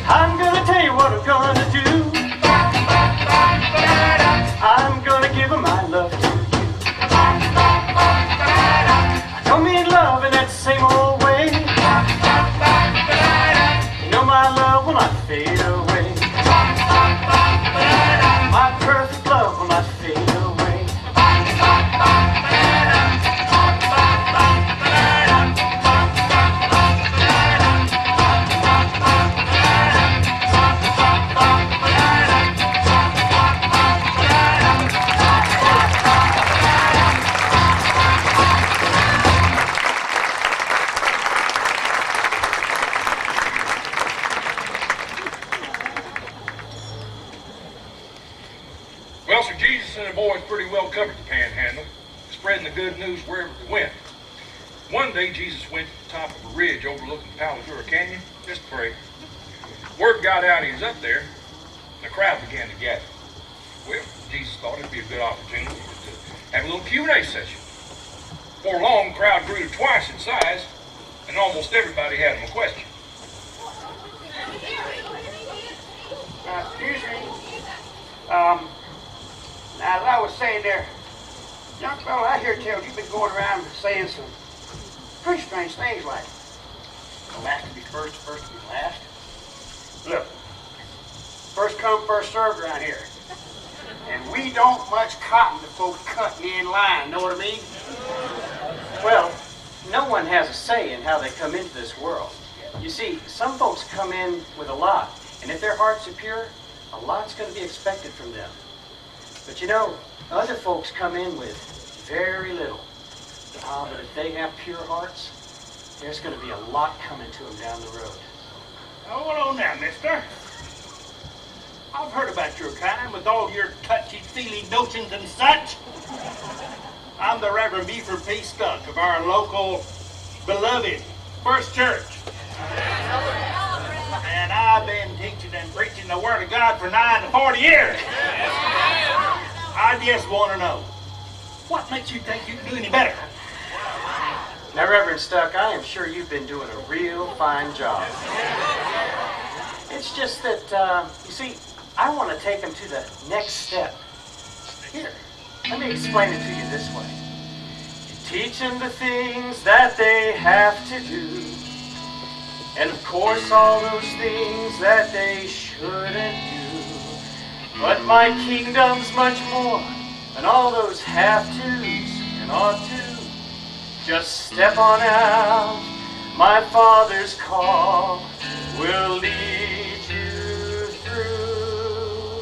I'm gonna tell you what I'm gonna do. I'm gonna give him my love to you. I don't mean love in that same old way. You know my love will not fade away. My perfect love will not fade away. Well, Sir Jesus and the boys pretty well covered the panhandle, spreading the good news wherever they went. One day, Jesus went to the top of a ridge overlooking Palo Canyon just to pray. Word got out he was up there, and the crowd began to gather. Well, Jesus thought it'd be a good opportunity to have a little Q&A session. Before long, the crowd grew to twice in size, and almost everybody had him a question. Excuse me. Now, as I was saying there, young fellow, I hear tell you've been going around saying some pretty strange things like, the last to be first, the first to be last. Look, first come, first served around here. And we don't much cotton to folks cutting in line, know what I mean? Well, no one has a say in how they come into this world. You see, some folks come in with a lot, and if their hearts are pure, a lot's going to be expected from them. But you know, other folks come in with very little. But if they have pure hearts, there's going to be a lot coming to them down the road. Hold on now, mister. I've heard about your kind with all your touchy-feely notions and such. I'm the Reverend Beaver P. Scot of our local beloved First Church. And I've been teaching and preaching the Word of God for 9 to 40 years. I just want to know, what makes you think you can do any better? Now, Reverend Stuck, I am sure you've been doing a real fine job. It's just that, you see, I want to take them to the next step. Here, let me explain it to you this way. You teach them the things that they have to do. And of course, all those things that they shouldn't do. But my kingdom's much more than all those have-tos and ought-tos. Just step on out, my Father's call will lead you through.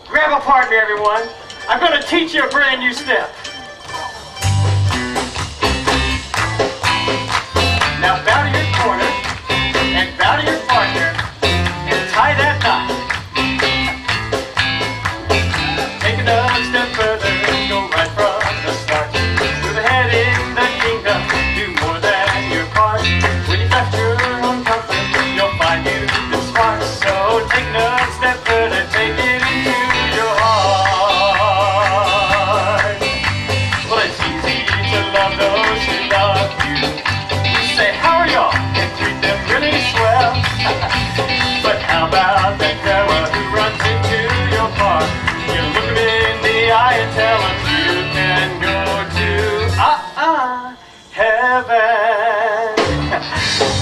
Grab a partner, everyone. I'm going to teach you a brand new step. Now bow to your corner and bow to your partner and tie that knot. Take another step further and go right from the start. Move ahead in the kingdom, do more than your part. When you've left your own comfort, you'll find you've been smart. So take another step further, take it into your heart. Well, it's easy to love those who love you. Say, how are y'all? And treat them really swell. But how about that fella who runs into your car? You look him in the eye and tell him you can go to heaven.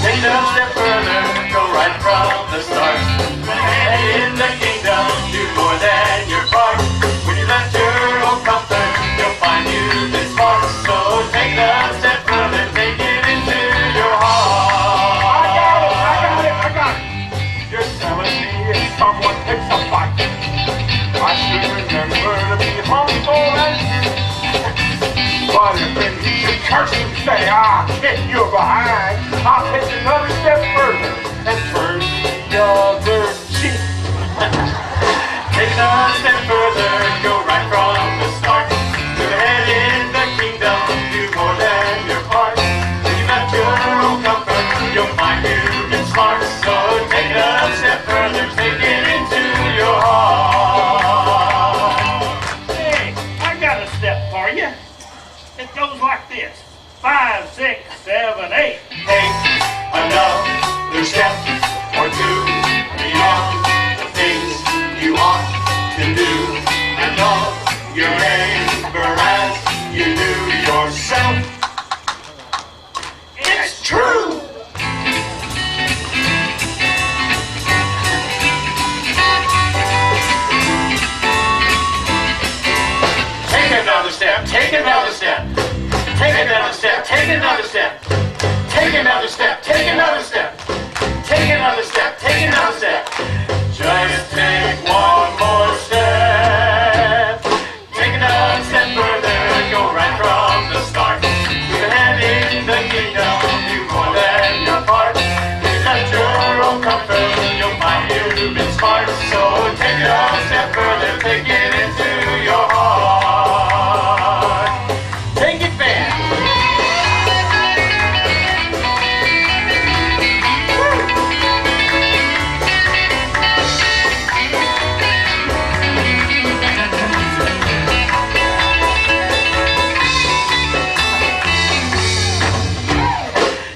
Take a step further, go right from the start. And in the kingdom, do more than your part. When you left your own comfort, you'll find you've been smart. So take a step further, take it into your heart. I got it. You're telling me if someone picks a fight, I should remember to be humble and but if then he should curse and say, I'll kick you behind, I'll take another step further and turn the other cheek. Take another step further, go right from the start. Move ahead in the kingdom, do more than your part. When you left your own comfort, you'll find you've been smart. So take another step further, take it into your heart. Hey, I got a step for you. It goes like this. 5, 6, 7, 8. Take another step or two beyond the things you ought to do, and love your neighbor as you do yourself. It's true. Take another step, take another step. Take another step, take another step. Take another step, take another step. Take another step, take another step. Just take one more step. Take another step further and go right from the start. Move ahead in the kingdom, do more than your part. When you left your own comfort, you'll find you've been smart. So take another step further, take it into your heart. Take it back.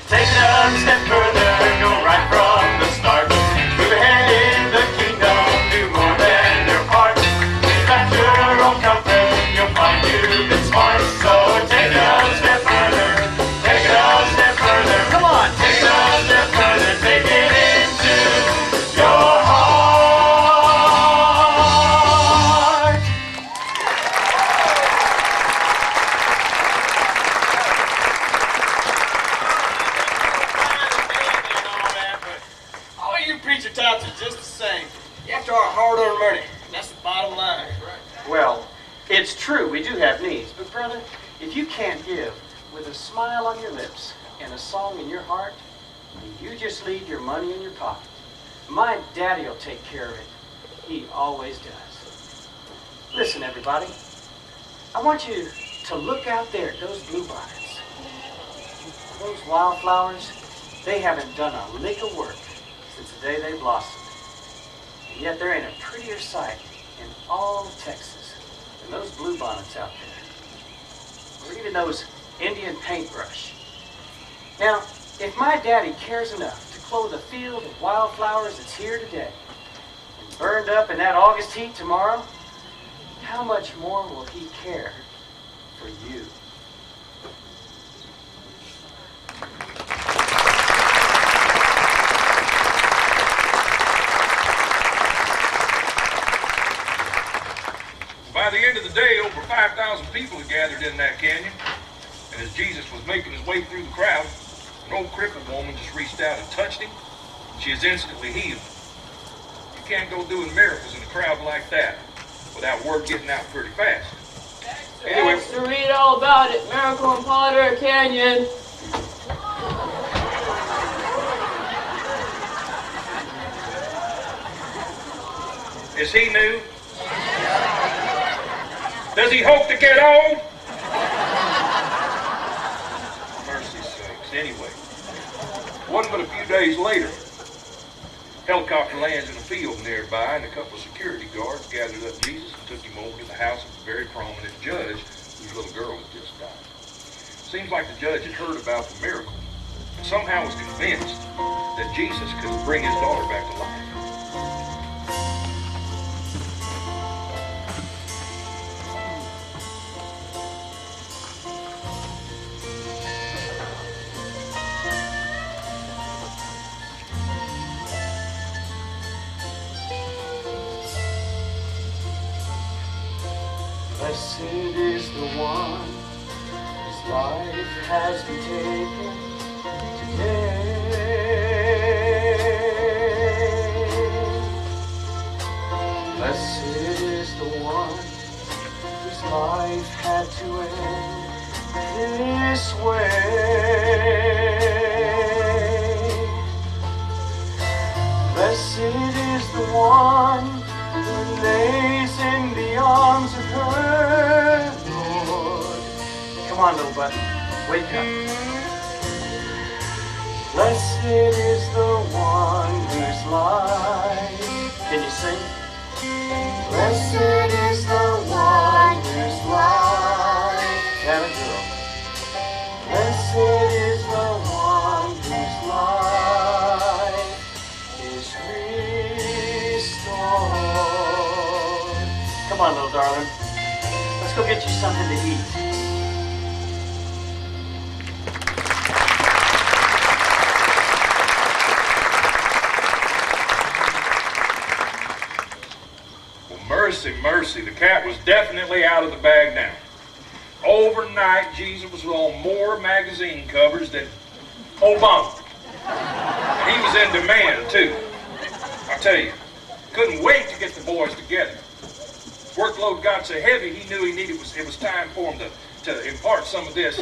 Take another step further, go right from the start. Move ahead in the kingdom, do more than your part. When you left your own comfort, you'll find you've been smart. So take another step further, take another step further. Come on, take another step further, take it into your heart. All you preacher types are just the same. You after our hard-earned money. That's the bottom line. Well, it's true, we do have needs. But brother, if you can't give with a smile on your lips and a song in your heart, you just leave your money in your pocket. My daddy will take care of it. He always does. Listen, everybody. I want you to look out there at those bluebonnets. Those wildflowers, they haven't done a lick of work since the day they blossomed. And yet there ain't a prettier sight in all of Texas than those bluebonnets out there. Or even those Indian paintbrush. Now, if my daddy cares enough to clothe a field of wildflowers that's here today and burned up in that August heat tomorrow, how much more will he care for you? 5,000 people had gathered in that canyon, and as Jesus was making his way through the crowd, an old crippled woman just reached out and touched him. She is instantly healed. You can't go doing miracles in a crowd like that without word getting out pretty fast. Anyway, To read all about it, Miracle in Potter Canyon. is he new? Does he hope to get old? Mercy's sakes. Anyway, wasn't but a few days later, helicopter lands in a field nearby, and a couple of security guards gathered up Jesus and took him over to the house of a very prominent judge whose little girl had just died. Seems like the judge had heard about the miracle and somehow was convinced that Jesus could bring his daughter back to life. Blessed is the one whose life has been taken today. Blessed is the one whose life had to end this way. Blessed is the one who lays in the arms of her Lord. Come on, little button, wake up. Blessed is the one whose life. Can you sing? Blessed is the one whose life. That a girl. Blessed is the one whose life is restored. Come on, little darling. Let's go get you something to eat. Well, mercy, mercy. The cat was definitely out of the bag now. Overnight, Jesus was on more magazine covers than Obama. And he was in demand, too. I tell you, couldn't wait to get the boys together. Workload got so heavy, he knew it was time for him to impart some of this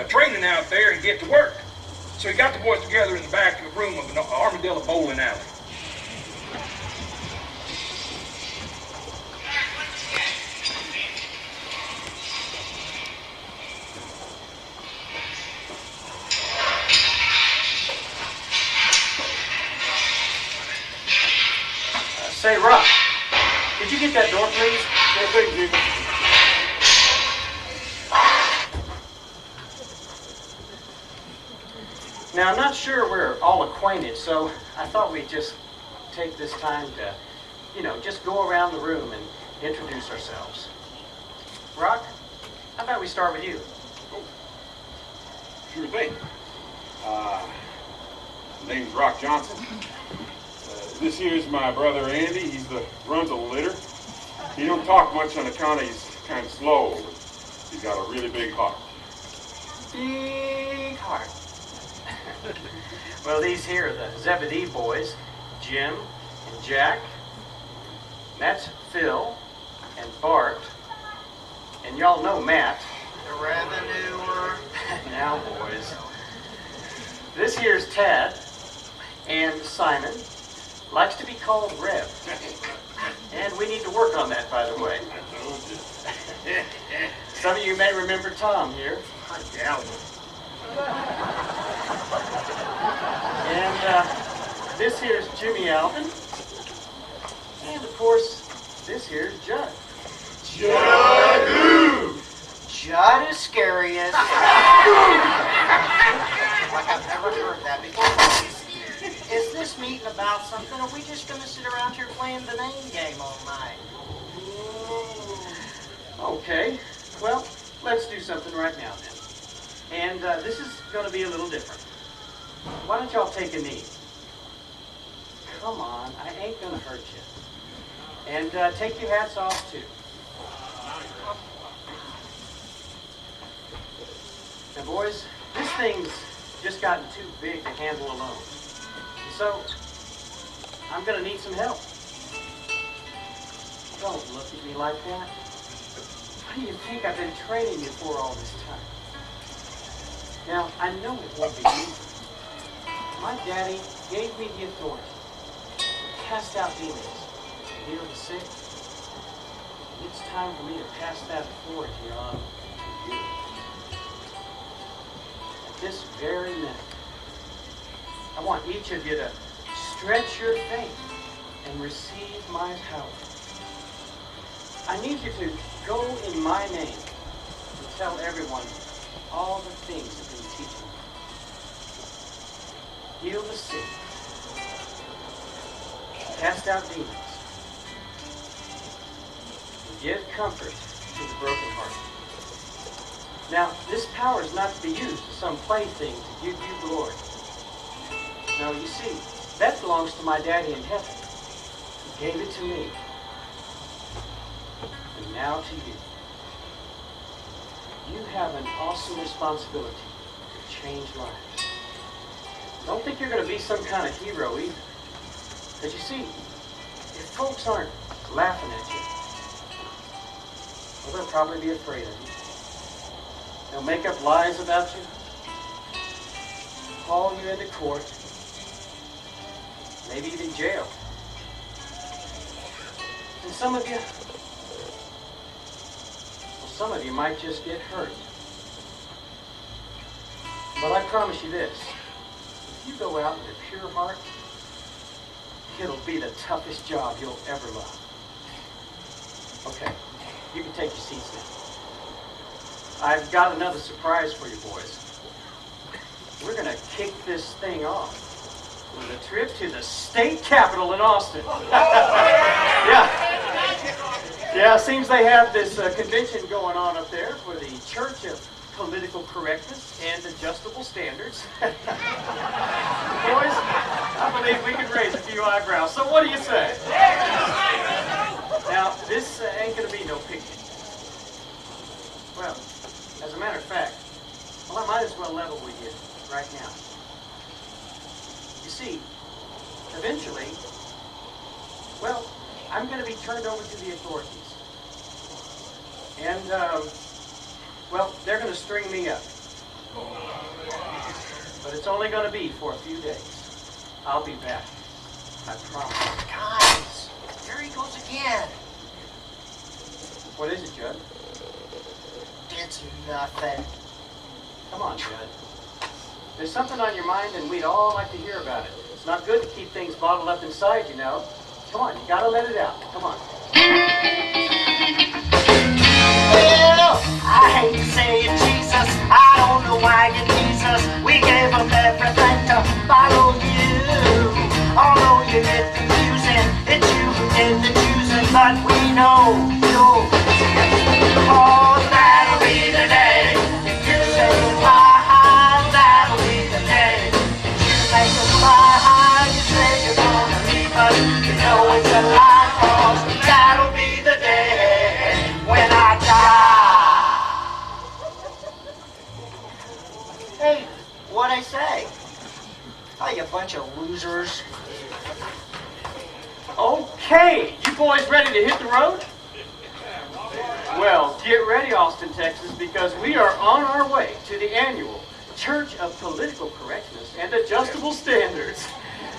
training out there and get to work. So he got the boys together in the back room of an Armadillo bowling alley. Say, Rock, could you get that door, please? Yeah, thank you. Now, I'm not sure we're all acquainted, so I thought we'd just take this time to, just go around the room and introduce ourselves. Rock, how about we start with you? Sure thing. Name's Rock Johnson. This here's my brother Andy. He runs a litter. He don't talk much on account of he's kind of slow. But he's got a really big heart. Big heart. Well, these here are the Zebedee boys, Jim and Jack. That's Phil and Bart. And y'all know Matt. The revenuer. Now, boys. This here's Tad and Simon. Likes to be called Rev. And we need to work on that, by the way. Some of you may remember Tom here. And this here's Jimmy Alvin. And of course, this here's Judd. Judd who? Judd Iscariot. Like I've never heard that before. Is this meeting about something, or are we just going to sit around here playing the name game all night? Okay, well, let's do something right now then. And this is going to be a little different. Why don't y'all take a knee? Come on, I ain't going to hurt you. And take your hats off too. Now, boys, this thing's just gotten too big to handle alone. And so, I'm gonna need some help. Don't look at me like that. What do you think I've been training you for all this time? Now, I know it won't be easy. My daddy gave me the authority to cast out demons, to heal the sick. It's time for me to pass that authority on to you. At this very minute, I want each of you to stretch your faith and receive my power. I need you to go in my name and tell everyone all the things I've been teaching you. Heal the sick. Cast out demons. And give comfort to the brokenhearted. Now, this power is not to be used as some plaything to give you glory. No, you see, that belongs to my daddy in heaven. He gave it to me. And now to you. You have an awesome responsibility to change lives. Don't think you're going to be some kind of hero either. Because you see, if folks aren't laughing at you, well, they'll probably be afraid of you. They'll make up lies about you, haul you into court, maybe even jail. And some of you might just get hurt. But I promise you this, if you go out with a pure heart, it'll be the toughest job you'll ever love. Okay, you can take your seats now. I've got another surprise for you boys. We're going to kick this thing off with a trip to the state capitol in Austin. Yeah, seems they have this convention going on up there for the Church of Political Correctness and Adjustable Standards. Boys, I believe we can raise a few eyebrows. So what do you say? Now, this ain't going to be no picnic. Well, as a matter of fact, I might as well level with you right now. You see, eventually, well, I'm going to be turned over to the authorities. And, well, they're going to string me up. But it's only going to be for a few days. I'll be back. I promise. Guys, there he goes again. What is it, Judd? It's nothing. Come on, Judd. There's something on your mind and we'd all like to hear about it. It's not good to keep things bottled up inside, you know. Come on, you gotta let it out. Come on. Well, I hate to say it, Jesus. I don't know why you tease us. We gave up everything to follow you. Although you get confusing, it's you who did the choosing. But we know you'll cause that'll be the day. You say goodbye, that'll be the day. You say goodbye, you say you're gonna leave us. You know it's a lie, cause that'll be the day when I die. Hey, what'd I say? Oh, you bunch of losers. Okay, you boys ready to hit the road? Well, get ready, Austin, Texas, because we are on our way to the annual Church of Political Correctness and Adjustable Standards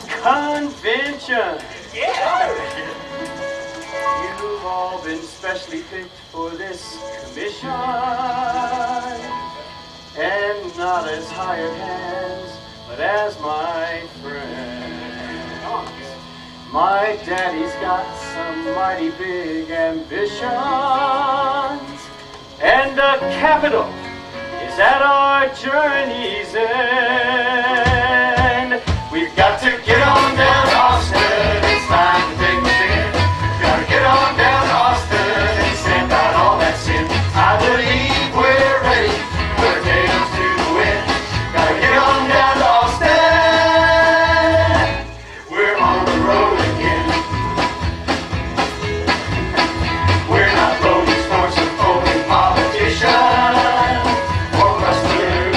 Convention. Yeah! You've all been specially picked for this commission, and not as hired hands, but as my friends. My daddy's got some mighty big ambitions, and the capital is at our journey's end. We've got to get on down to Austin, it's time to take a stand. Gotta get on down to Austin and stamp out all that sin. I believe we're ready, we're tails to the wind. Gotta get on down to Austin, we're on the road again. We're not voting for some phony politician or rustler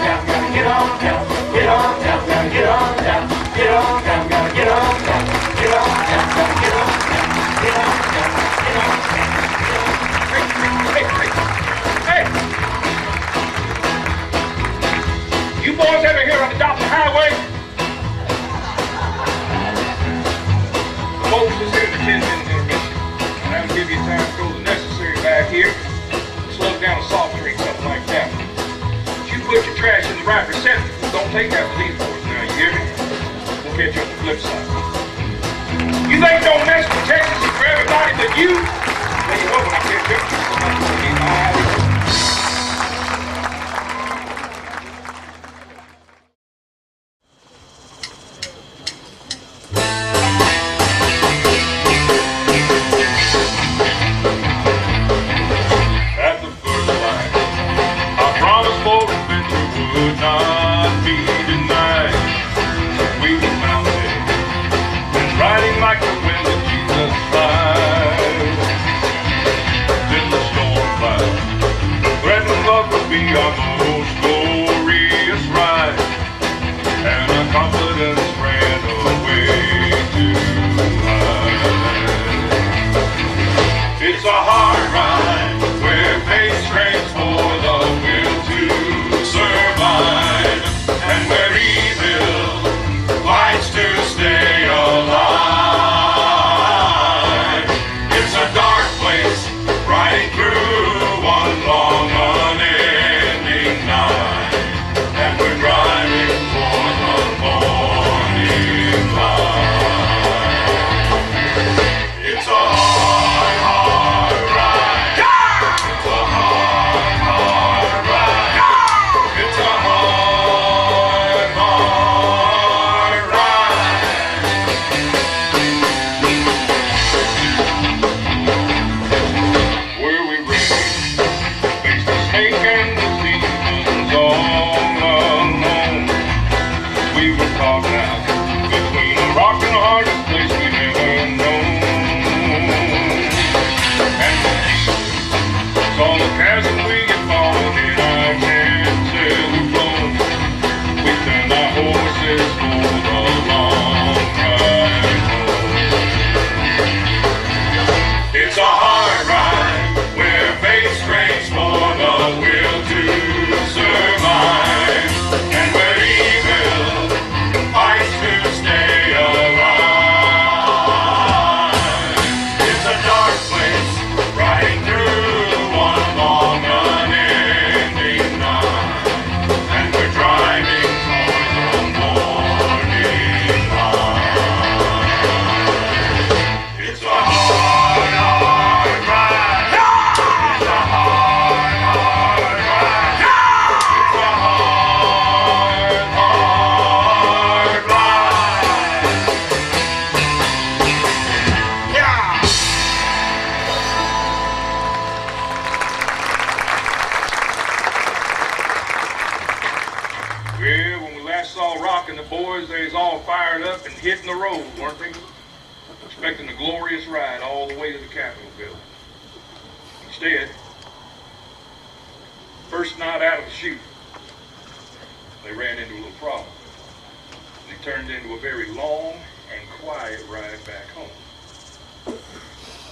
down, gotta get on down, get on down, gotta get on down, get on down, gotta get on down, get on down, gotta get on down, get on down, get on down. Hey! You boys ever hear of Adopt the Highway? Folks, this here's a 10-minute intermission. And that'll give you time to throw the necessary back here, slow down a soft drink, something like that. But you put your trash in the right receptacle. Don't take after these boys now, you hear me? We'll catch you on the flip side. You think don't mess with Texas is for everybody but you? Well, you know when I catch up to you, I'm going to keep my eyes. Hitting the road, weren't they? Expecting a glorious ride all the way to the Capitol building. Instead, first night out of the chute, they ran into a little problem. It turned into a very long and quiet ride back home.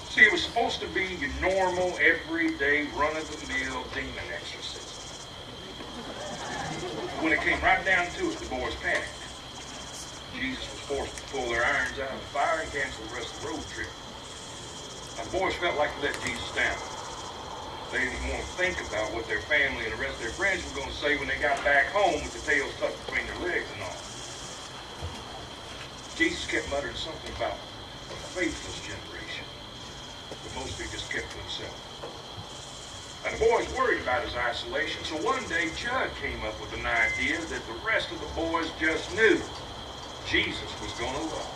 See, it was supposed to be your normal, everyday, run-of-the-mill demon exorcism. When it came right down to it, the boys panicked. Jesus was forced to pull their irons out of the fire and cancel the rest of the road trip. Now, the boys felt like they let Jesus down. They didn't even want to think about what their family and the rest of their friends were going to say when they got back home with the tails tucked between their legs and all. Jesus kept muttering something about a faithless generation, but mostly just kept to himself. And the boys worried about his isolation, so one day Judd came up with an idea that the rest of the boys just knew. Jesus was going to love.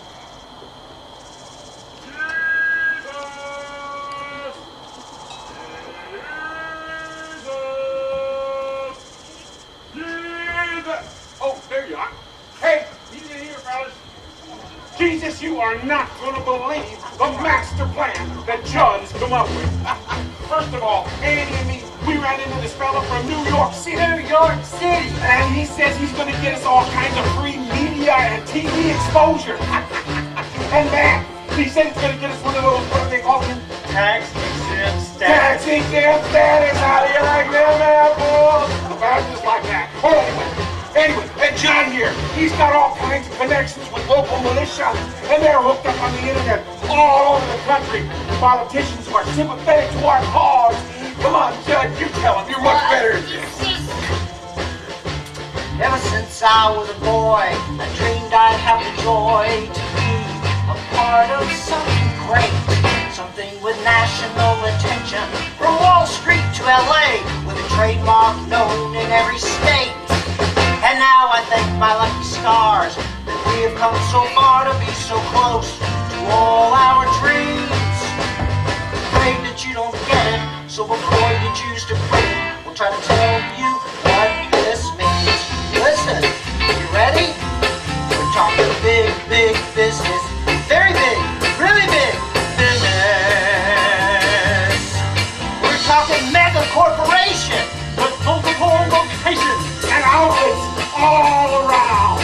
Jesus! Oh, there you are. Hey, you in here, fellas? Jesus, you are not going to believe the master plan that Judd's come up with. First of all, Andy and me, We ran into this fella from New York City. New York City. And he says he's going to get us all kinds of free media and TV exposure. And man, he said he's going to get us one of those, what do they call them? Tax exempt status. Tax exempt status. How do you like them apples? Just like that. Anyway, and John here, he's got all kinds of connections with local militia, and they're hooked up on the internet all over the country. Politicians who are sympathetic to our cause. Come on, Judd, you tell him. You're much better at this. Ever since I was a boy, I dreamed I'd have the joy to be a part of something great, something with national attention, from Wall Street to LA, with a trademark known in every state. And now I thank my lucky stars that we have come so far to be so close to all our dreams. Afraid that you don't get it, so before you choose to quit, we'll try to tell you what this means. Listen, you ready? We're talking big, big business. Very big, really big business. We're talking mega corporation with multiple locations and outlets all around.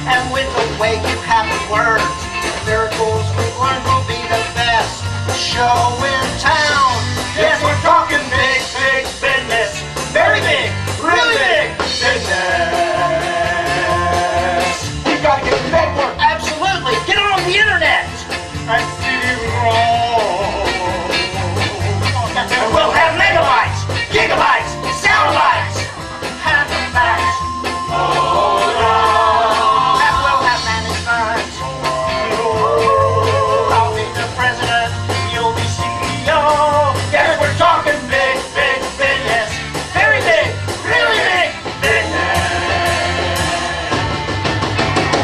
And with the way you have the words, the miracles we've learned will be the best show in town. Yes, we're talking big, big business. Very big, really big business. We've got to get the network. Absolutely. Get on the internet. I see you wrong. And we'll have megabytes, gigabytes, soundbites, petabytes. Oh, no. And we'll have management. I'll be the president, you'll be CEO. Yes, we're talking big, big business. Very big, really big business.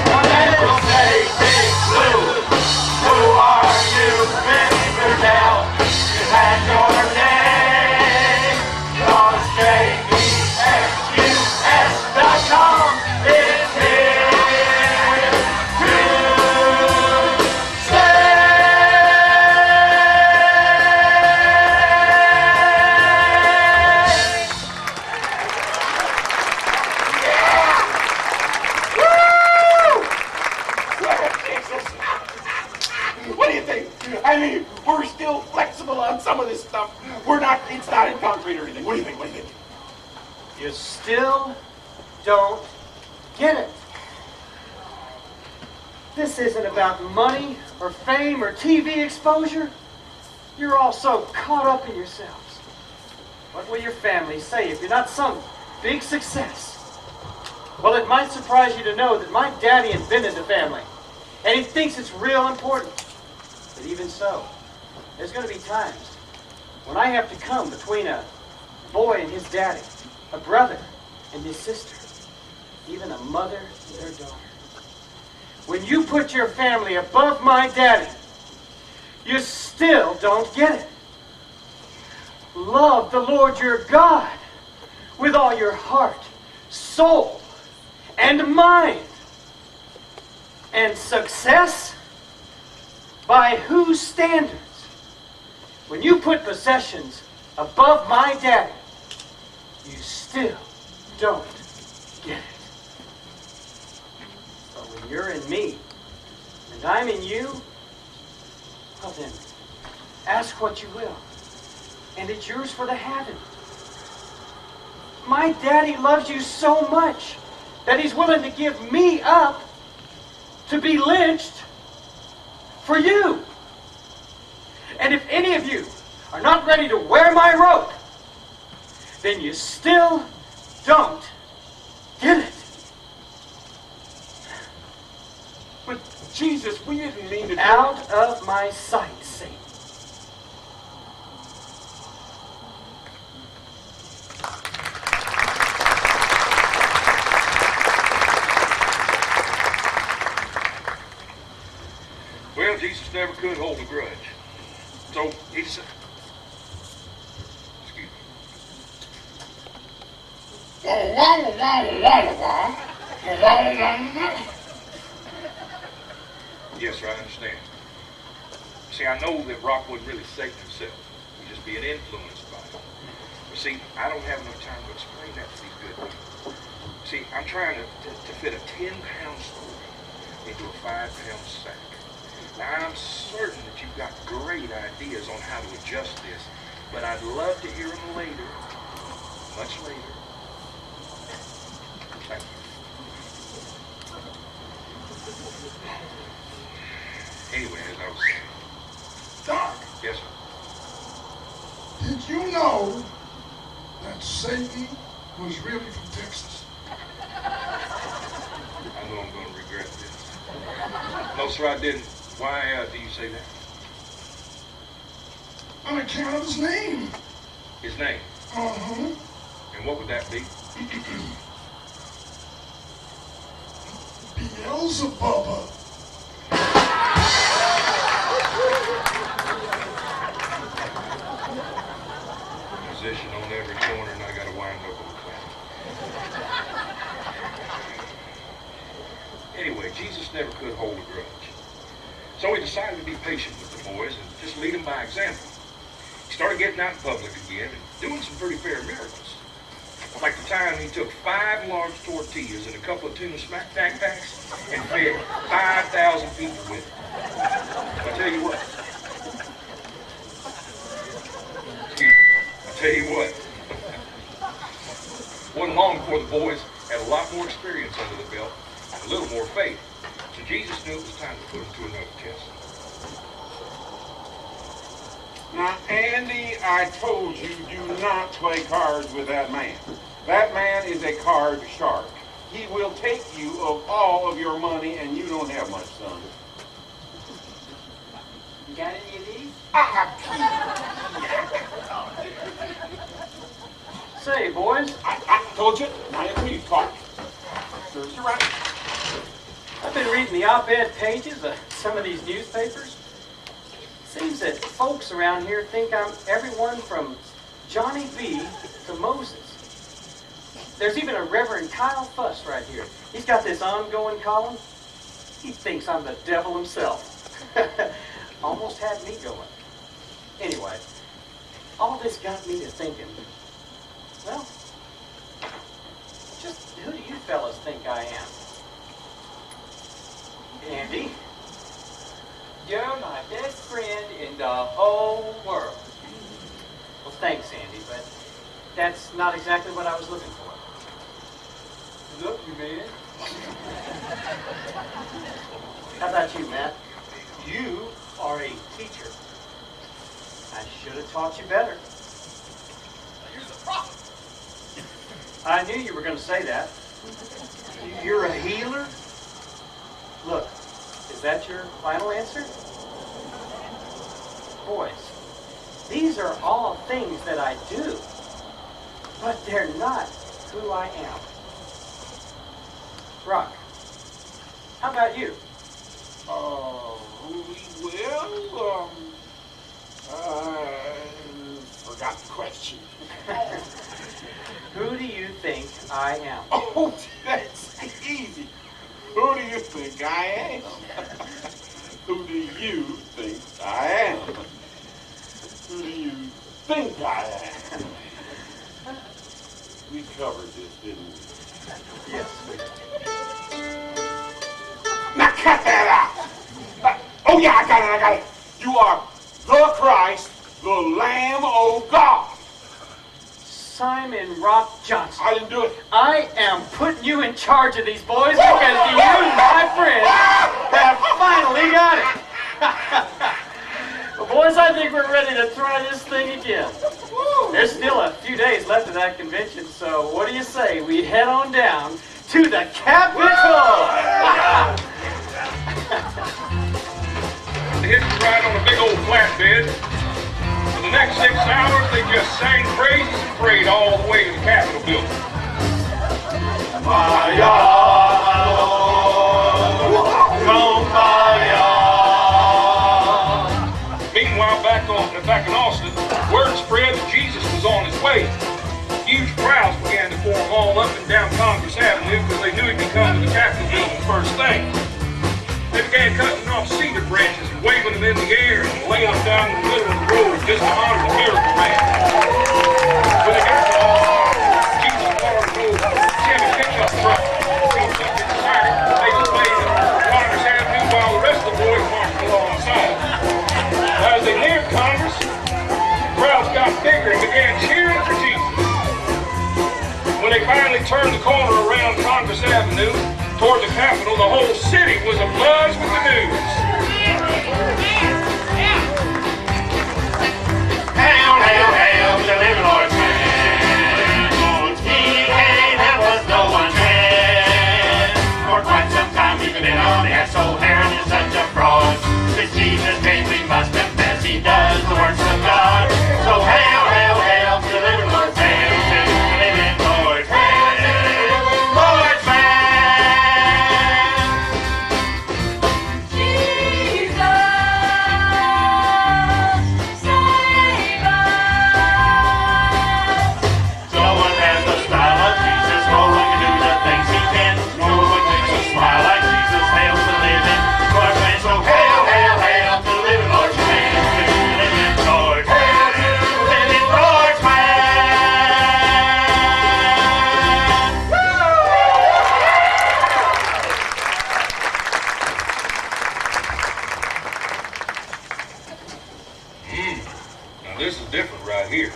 And then we'll say, Big Blue, who are you, Mr. Dell? You had your name, cause KBSQS.com is here to stay. Jesus. What do you think? I mean, we're still flexible on some of this stuff. It's not in concrete or anything. What do you think? You still don't get it. This isn't about money or fame or TV exposure. You're all so caught up in yourselves. What will your family say if you're not some big success? Well, it might surprise you to know that my daddy invented the family, and he thinks it's real important. But even so, there's going to be times when I have to come between a boy and his daddy, a brother and his sister, even a mother and their daughter. When you put your family above my daddy, you still don't get it. Love the Lord your God with all your heart, soul, and mind. And success? By whose standards? When you put possessions above my daddy, you still don't get it. But when you're in me, and I'm in you, well then, ask what you will, and it's yours for the having. My daddy loves you so much that he's willing to give me up to be lynched for you. And if any of you are not ready to wear my robe, then you still don't get it. But Jesus, we didn't mean to... Out of my sight, Satan. Well, Jesus never could hold a grudge. So he said, excuse me. Yes, sir, I understand. See, I know that Rock wouldn't really Satan himself. He's just being influenced by it. See, I don't have enough time to explain that to these good people. See, I'm trying to fit a 10-pound story into a 5-pound sack. Now, I'm certain that you've got great ideas on how to adjust this, but I'd love to hear them later, much later. Thank you. Anyway, as I was saying. Doc, Yes, sir. did you know that Satan was really from Texas? I know I'm going to regret this. No, sir, I didn't. Why do you say that? On account of his name. His name? Uh-huh. And what would that be? Beelzebub. Musician on every corner, and I got to wind up on the clown. Anyway, Jesus never could hold a grudge. So he decided to be patient with the boys and just lead them by example. He started getting out in public again and doing some pretty fair miracles. Like the time he took 5 large tortillas and a couple of tuna smack backpacks and fed 5,000 people with it. I tell you what. I tell you what. Wasn't long before the boys had a lot more experience under the belt and a little more faith. So Jesus knew it was time to put him to another test. Now, Andy, I told you, do not play cards with that man. That man is a card shark. He will take you of all of your money, and you don't have much, son. You got any of these? Say, boys. I told you, I am please talk. Serves you right. I've been reading the op-ed pages of some of these newspapers. Seems that folks around here think I'm everyone from Johnny B to Moses. There's even a Reverend Kyle Fuss right here. He's got this ongoing column. He thinks I'm the devil himself. Almost had me going. Anyway, all this got me to thinking, well, just who do you fellas think I am? Andy? You're my best friend in the whole world. Well, thanks, Andy, but that's not exactly what I was looking for. Look, you man. How about you, Matt? You are a teacher. I should have taught you better. Here's the problem. I knew you were going to say that. You're a healer? Look, is that your final answer? Boys, these are all things that I do, but they're not who I am. Rock, how about you? Forgot the question. Who do you think I am? Oh, that's easy. Who do you think I am? Who do you think I am? Who do you think I am? We covered this, didn't we? Yes, we did. Now cut that out! Oh yeah, I got it. You are the Christ, the Lamb of God. Simon Rock Johnson. I didn't do it. I am putting you in charge of these boys because you, my friend, have finally got it. Well, boys, I think we're ready to try this thing again. There's still a few days left of that convention, so what do you say we head on down to the Capitol? They hit the ride on a big old flatbed. For the next 6 hours, they just sang praises and prayed all the way to the Capitol building. Meanwhile, back in Austin, word spread that Jesus was on his way. Huge crowds began to form all up and down Congress Avenue because they knew he'd be coming to the Capitol building first thing. They began cutting off cedar branches and waving them in the air and laying them down in the middle of the road just to honor the miracle man. When they got Congress Avenue toward the Capitol, the whole city was abuzz with the news. Hail, hail, hail to the living Lord's man. He came and was no one's man. For quite some time we've been on the asshole. Herod is such a fraud. Since Jesus came we must confess he does the works of God. So hail, hail, hail to the living Lord's man. To the living Lord's man. Lord's man. Jesus, save us. No one has the style of Jesus. No one can do the things he can. No one makes a smile like Jesus. Hail to the living Lord's man. So hail, hail, hail to the living Lord's man. To the living Lord's man. To the living Lord's man. Now this is different right here.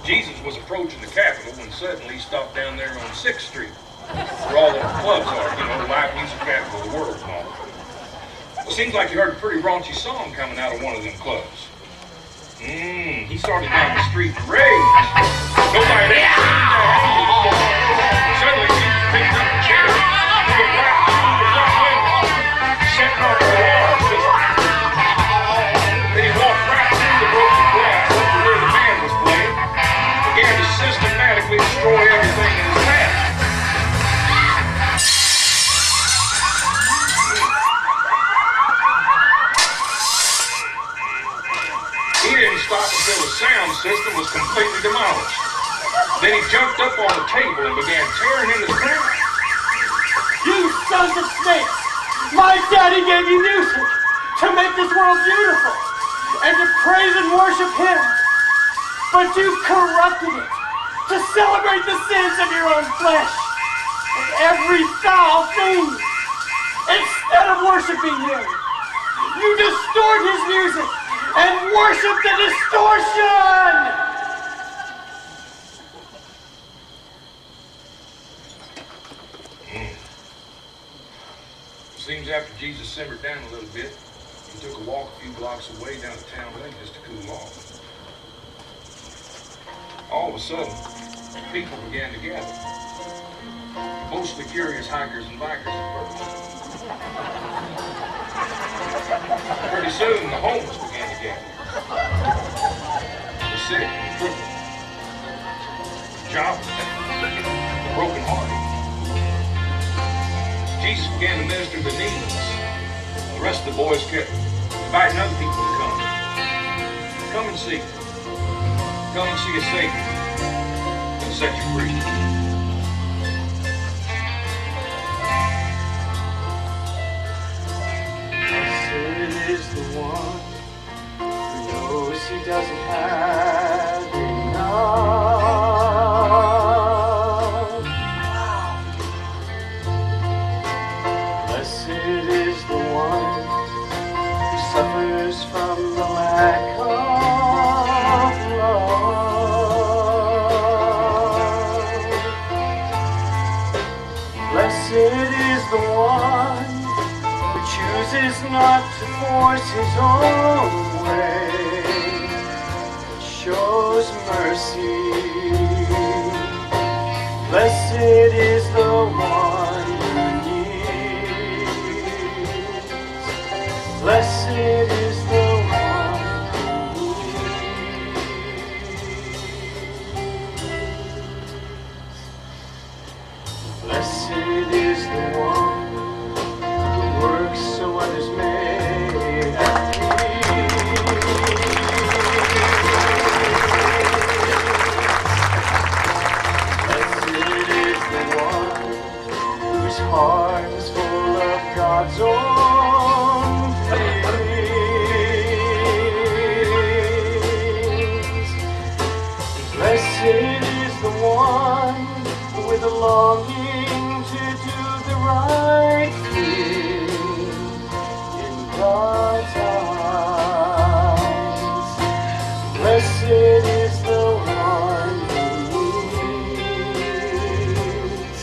Jesus was approaching the Capitol when suddenly he stopped down there on 6th Street, where all the clubs are, you know, live music capital of the world and all. It seems like he heard a pretty raunchy song coming out of one of them clubs. He started down the street in rage. Nobody there. Suddenly Jesus picked up a chair, threw it right through the front window, set off the alarm system. Then he walked right through the broken glass up to where the band was playing, began to systematically destroy everything in his path. He didn't stop until the sound system was completely demolished. Then he jumped up on the table and began tearing into the crowd. You sons of snakes! My daddy gave you music to make this world beautiful and to praise and worship him. But you corrupted it to celebrate the sins of your own flesh and every foul thing. Instead of worshiping him, you distort his music and worship the distortion! Seems after Jesus simmered down a little bit, he took a walk a few blocks away down the town lane just to cool off. All of a sudden, people began to gather. Mostly curious hikers and bikers at first. Pretty soon, the homeless began to gather. The sick, the crippled, the jobless, the broken-hearted. Jesus began to minister to needs. The rest of the boys kept inviting other people to come. Come and see. Come and see a Savior and set you free. Blessed is the one who knows he doesn't have enough. Blessed is the one who suffers from the lack of love. Blessed is the one who chooses not to force his own way, but shows mercy. Blessed is the one who needs. Blessed is the one who needs. Blessed is the one who works so others may have peace. Blessed is the one whose heart is full of God's own feelings. Blessed is the one with a longing to do the right thing in God's eyes. Blessed is the one who needs.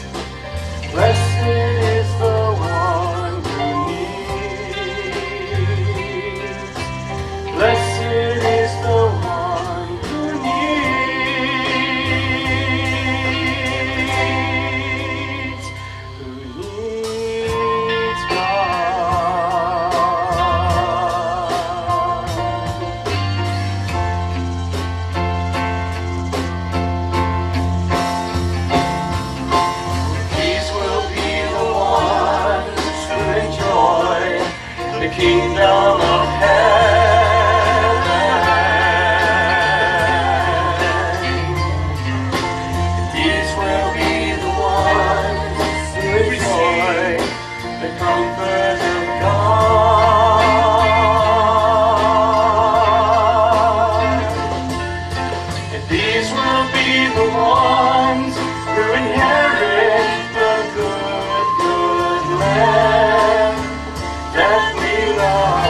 kingdom of heaven. These will be the ones who enjoy the comfort of God. And these will be the ones who inherit the good, good land that we love.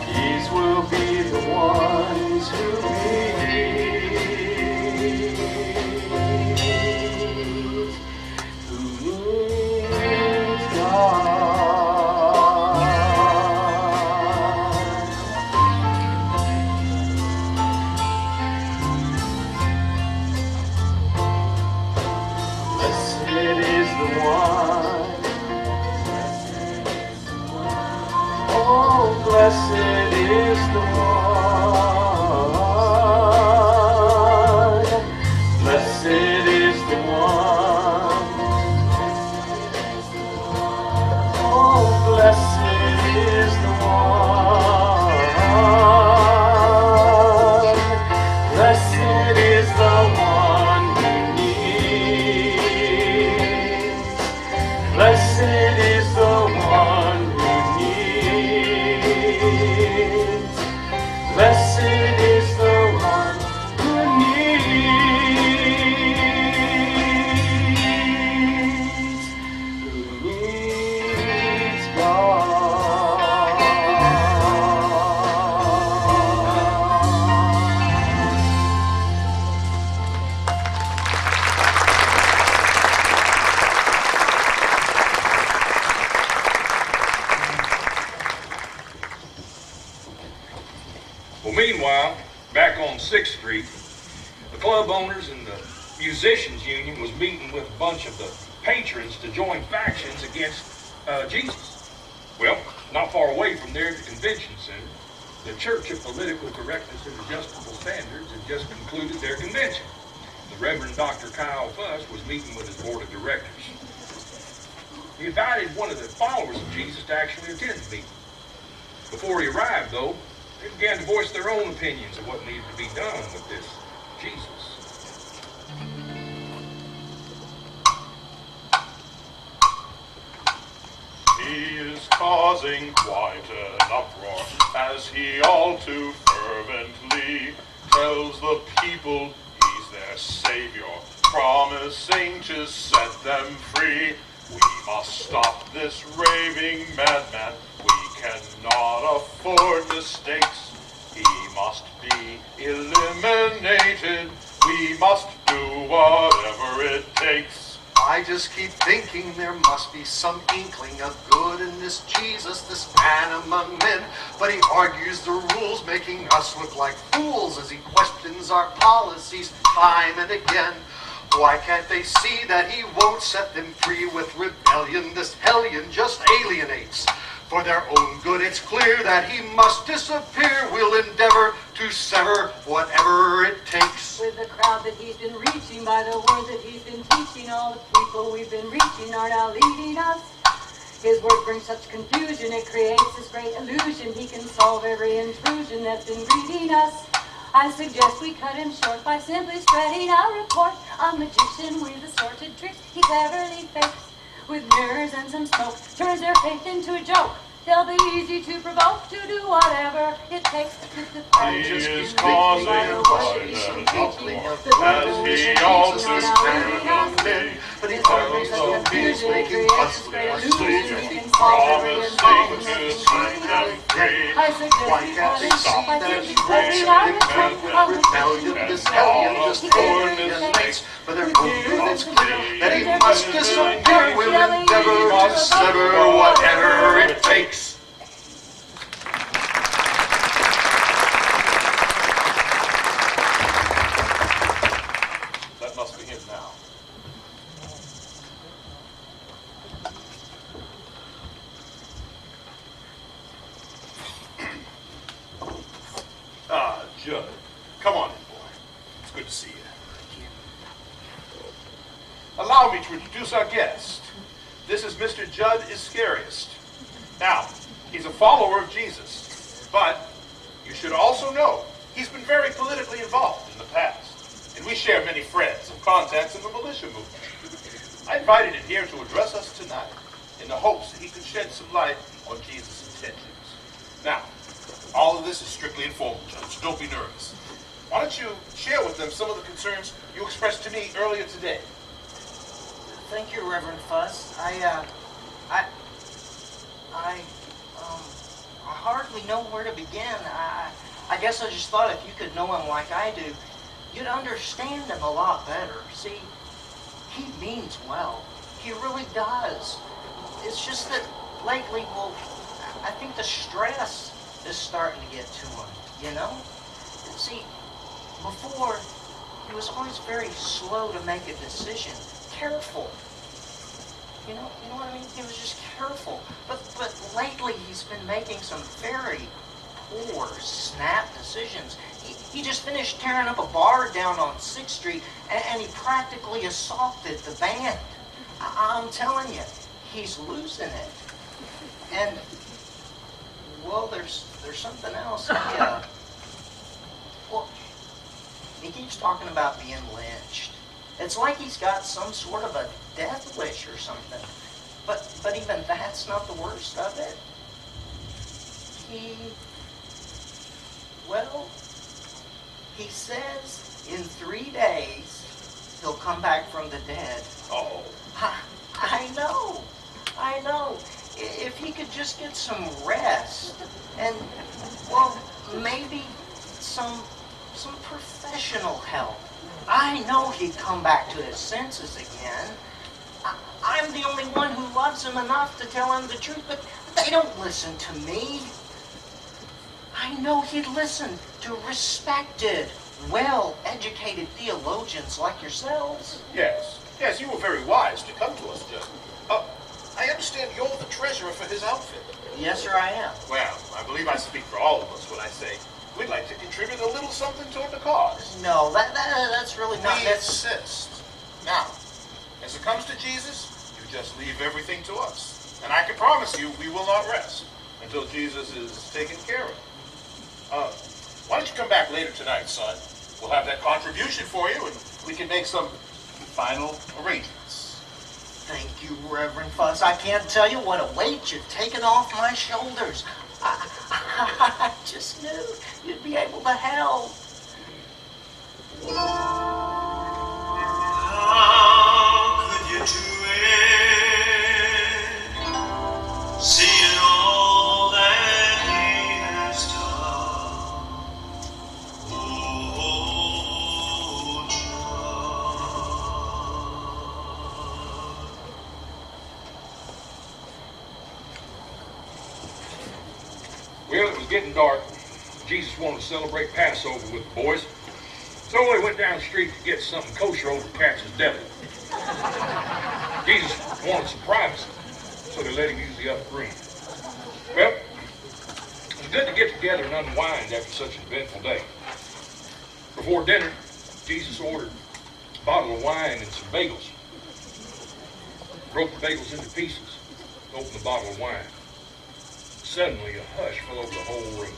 These will be the ones who need God. Blessed is the one. Oh, blessed is the one. Blessed is the one. Oh, blessed is the one. Blessed is the one who needs. Blessed is the one who needs. Blessed is the one who needs God. Well, meanwhile, back on 6th Street, the club owners and the musicians union was meeting with a bunch of the patrons to join factions against Jesus. Well, not far away from their convention center, the Church of Political Correctness and Adjustable Standards had just concluded their convention. The Reverend Dr. Kyle Fuss was meeting with his board of directors. He invited one of the followers of Jesus to actually attend the meeting. Before he arrived, though, they began to voice their own opinions of what needed to be done with this Jesus. He is causing quite an uproar as he all too fervently tells the people he's their savior, promising to set them free. We must stop this raving madman. We cannot afford mistakes. He must be eliminated. We must do whatever it takes. I just keep thinking there must be some inkling of good in this Jesus, this man among men. But he argues the rules, making us look like fools as he questions our policies time and again. Why can't they see that he won't set them free with rebellion? This hellion just alienates. For their own good, it's clear that he must disappear. We'll endeavor to sever whatever it takes. With the crowd that he's been reaching, by the word that he's been teaching, all the people we've been reaching are now leading us. His word brings such confusion, it creates this great illusion. He can solve every intrusion that's been greeting us. I suggest we cut him short by simply spreading our report. A magician with assorted tricks he cleverly fakes. With mirrors and some smoke, turns their faith into a joke. They'll be easy to provoke to do whatever it takes to put the He is causing quite an uproar as he all too fervently tells the people he's their savior, promising to set them free. Why can't they stop this raving madman? Rebellion, this hellion just alienates. For their own good, it's clear that he must disappear. We'll endeavor to sever whatever it takes. That must be him now. Judd. Come on in, boy. It's good to see you. Allow me to introduce our guest. this is Mr. Judd Iscariot. Now, he's a follower of Jesus, but you should also know he's been very politically involved in the past, and we share many friends and contacts in the militia movement. I invited him here to address us tonight in the hopes that he could shed some light on Jesus' intentions. Now, all of this is strictly informal, Judge, so don't be nervous. Why don't you share with them some of the concerns you expressed to me earlier today? Thank you, Reverend Fuss. I hardly know where to begin. I guess I just thought if you could know him like I do, you'd understand him a lot better. See, he means well. He really does. It's just that lately, well, I think the stress is starting to get to him, you know? See, before, he was always very slow to make a decision. Careful. You know what I mean? He was just careful. But lately he's been making some very poor, snap decisions. He just finished tearing up a bar down on 6th Street, and he practically assaulted the band. I'm telling you, he's losing it. And, well, there's something else. He keeps talking about being lynched. It's like he's got some sort of a death wish or something. But even that's not the worst of it. He says in 3 days he'll come back from the dead. Oh. I know. If he could just get some rest and, well, maybe some professional help. I know he'd come back to his senses again. I'm the only one who loves him enough to tell him the truth, but they don't listen to me. I know he'd listen to respected, well-educated theologians like yourselves. Yes, you were very wise to come to us, Judge. I understand you're the treasurer for his outfit. Yes, sir, I am. Well, I believe I speak for all of us when I say we'd like to contribute a little something toward the cause. No, that's really not We necessary. insist. Now, as it comes to Jesus, you just leave everything to us. And I can promise you we will not rest until Jesus is taken care of. Why don't you come back later tonight, son? We'll have that contribution for you, and we can make some final arrangements. Thank you, Reverend Fuss. I can't tell you what a weight you've taken off my shoulders. I just knew you'd be able to help. How could you do it? Seeing all that he has done. Oh, Well, it was getting dark. Jesus wanted to celebrate Passover with the boys. So they went down the street to get something kosher over Katz's Deli. Jesus wanted some privacy, so they let him use the upper room. Well, it was good to get together and unwind after such an eventful day. Before dinner, Jesus ordered a bottle of wine and some bagels. Broke the bagels into pieces, opened the bottle of wine. Suddenly, a hush fell over the whole room.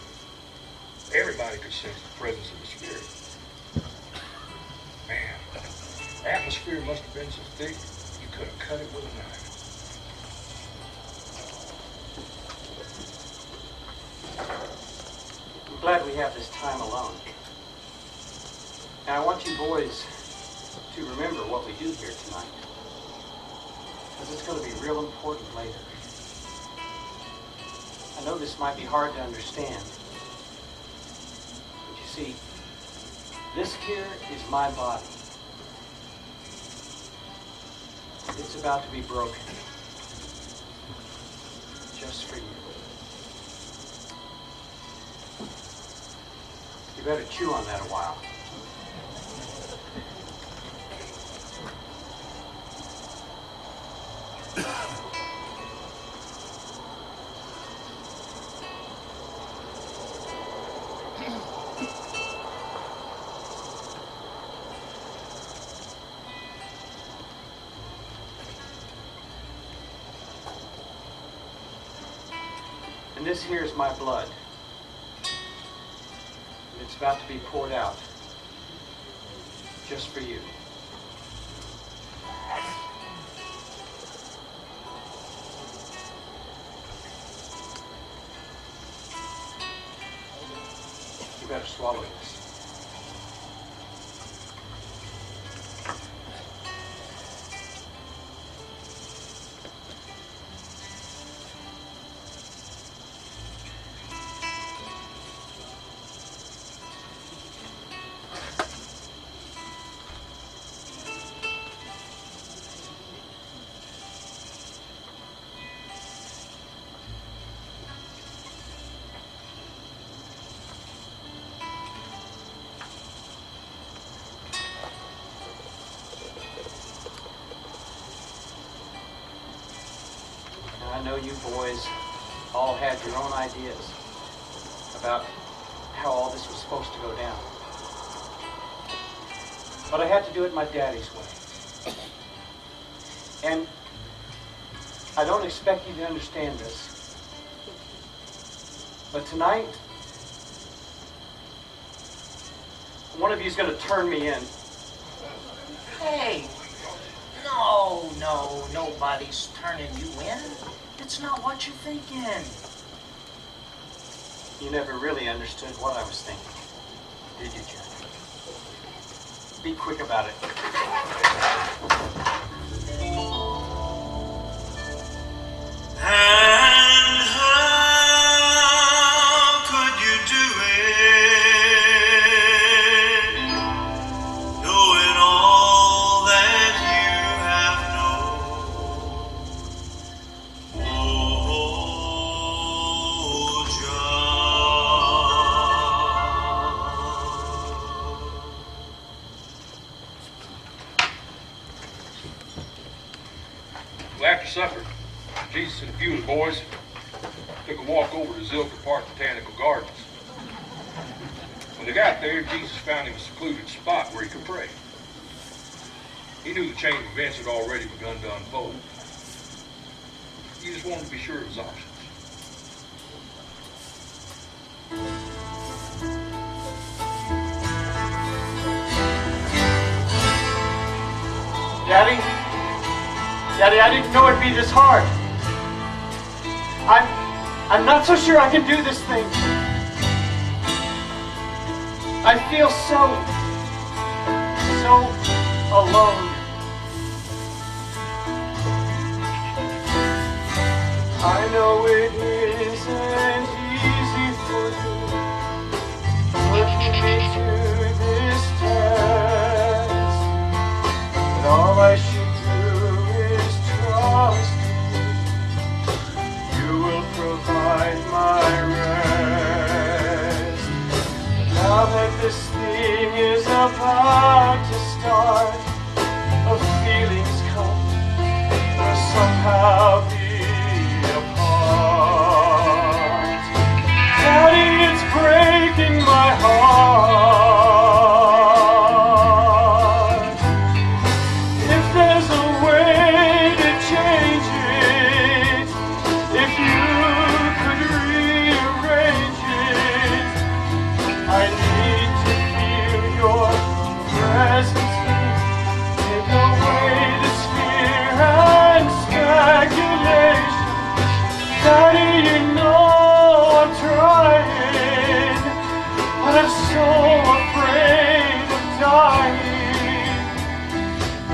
Everybody could sense the presence of the Spirit. Man, the atmosphere must have been so thick, you could have cut it with a knife. I'm glad we have this time alone. Now, I want you boys to remember what we do here tonight, because it's going to be real important later. I know this might be hard to understand, but you see, this here is my body. It's about to be broken. Just for you. You better chew on that a while. this here is my blood. And it's about to be poured out. Just for you. You better swallow this. I know you boys all had your own ideas about how all this was supposed to go down. But I had to do it my daddy's way. And I don't expect you to understand this. But tonight, one of you is going to turn me in. Hey, no, nobody's turning you in. It's not what you're thinking. You never really understood what I was thinking, did you, Johnny? Be quick about it. And how could you do it, knowing all that you have known? Oh, John. Well, after supper, Jesus and a few of the boys took a walk over to Zilker Park Botanical Gardens. When they got there, Jesus found him a secluded spot where he could pray. He knew the chain of events had already begun to unfold. He just wanted to be sure of his options. Daddy, I didn't know it'd be this hard. I'm not so sure I can do this thing. I feel so alone. I know it isn't easy for you, putting me to this test, but all I should do is trust you will provide my rest. Now that this thing is about to start, the feelings come will somehow be apart. Daddy, it's breaking my heart. If there's a way to change it, if you could rearrange it, I need to feel your presence here. Take away this fear and speculation. Daddy, you know I'm trying, but I'm so afraid of dying.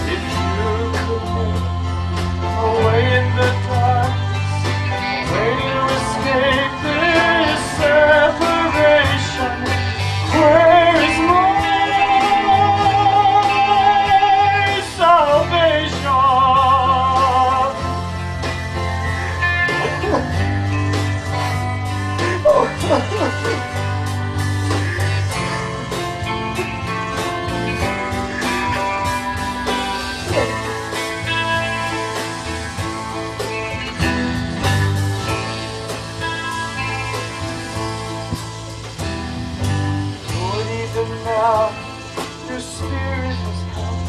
If you could make a way in the darkness, a way to escape this separation, where is my salvation? Lord, even now, your spirit has come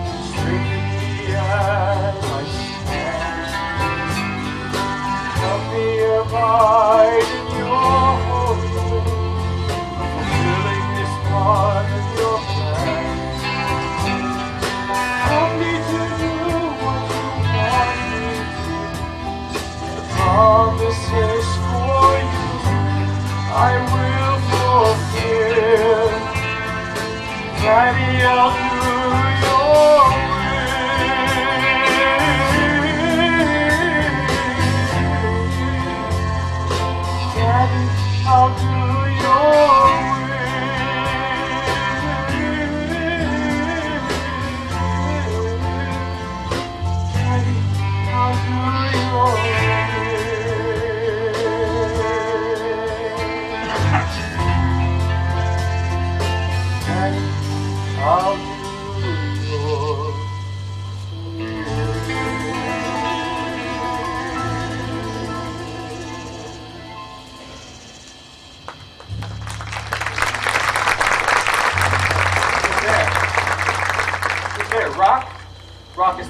to strengthen me as I stand. Help me abide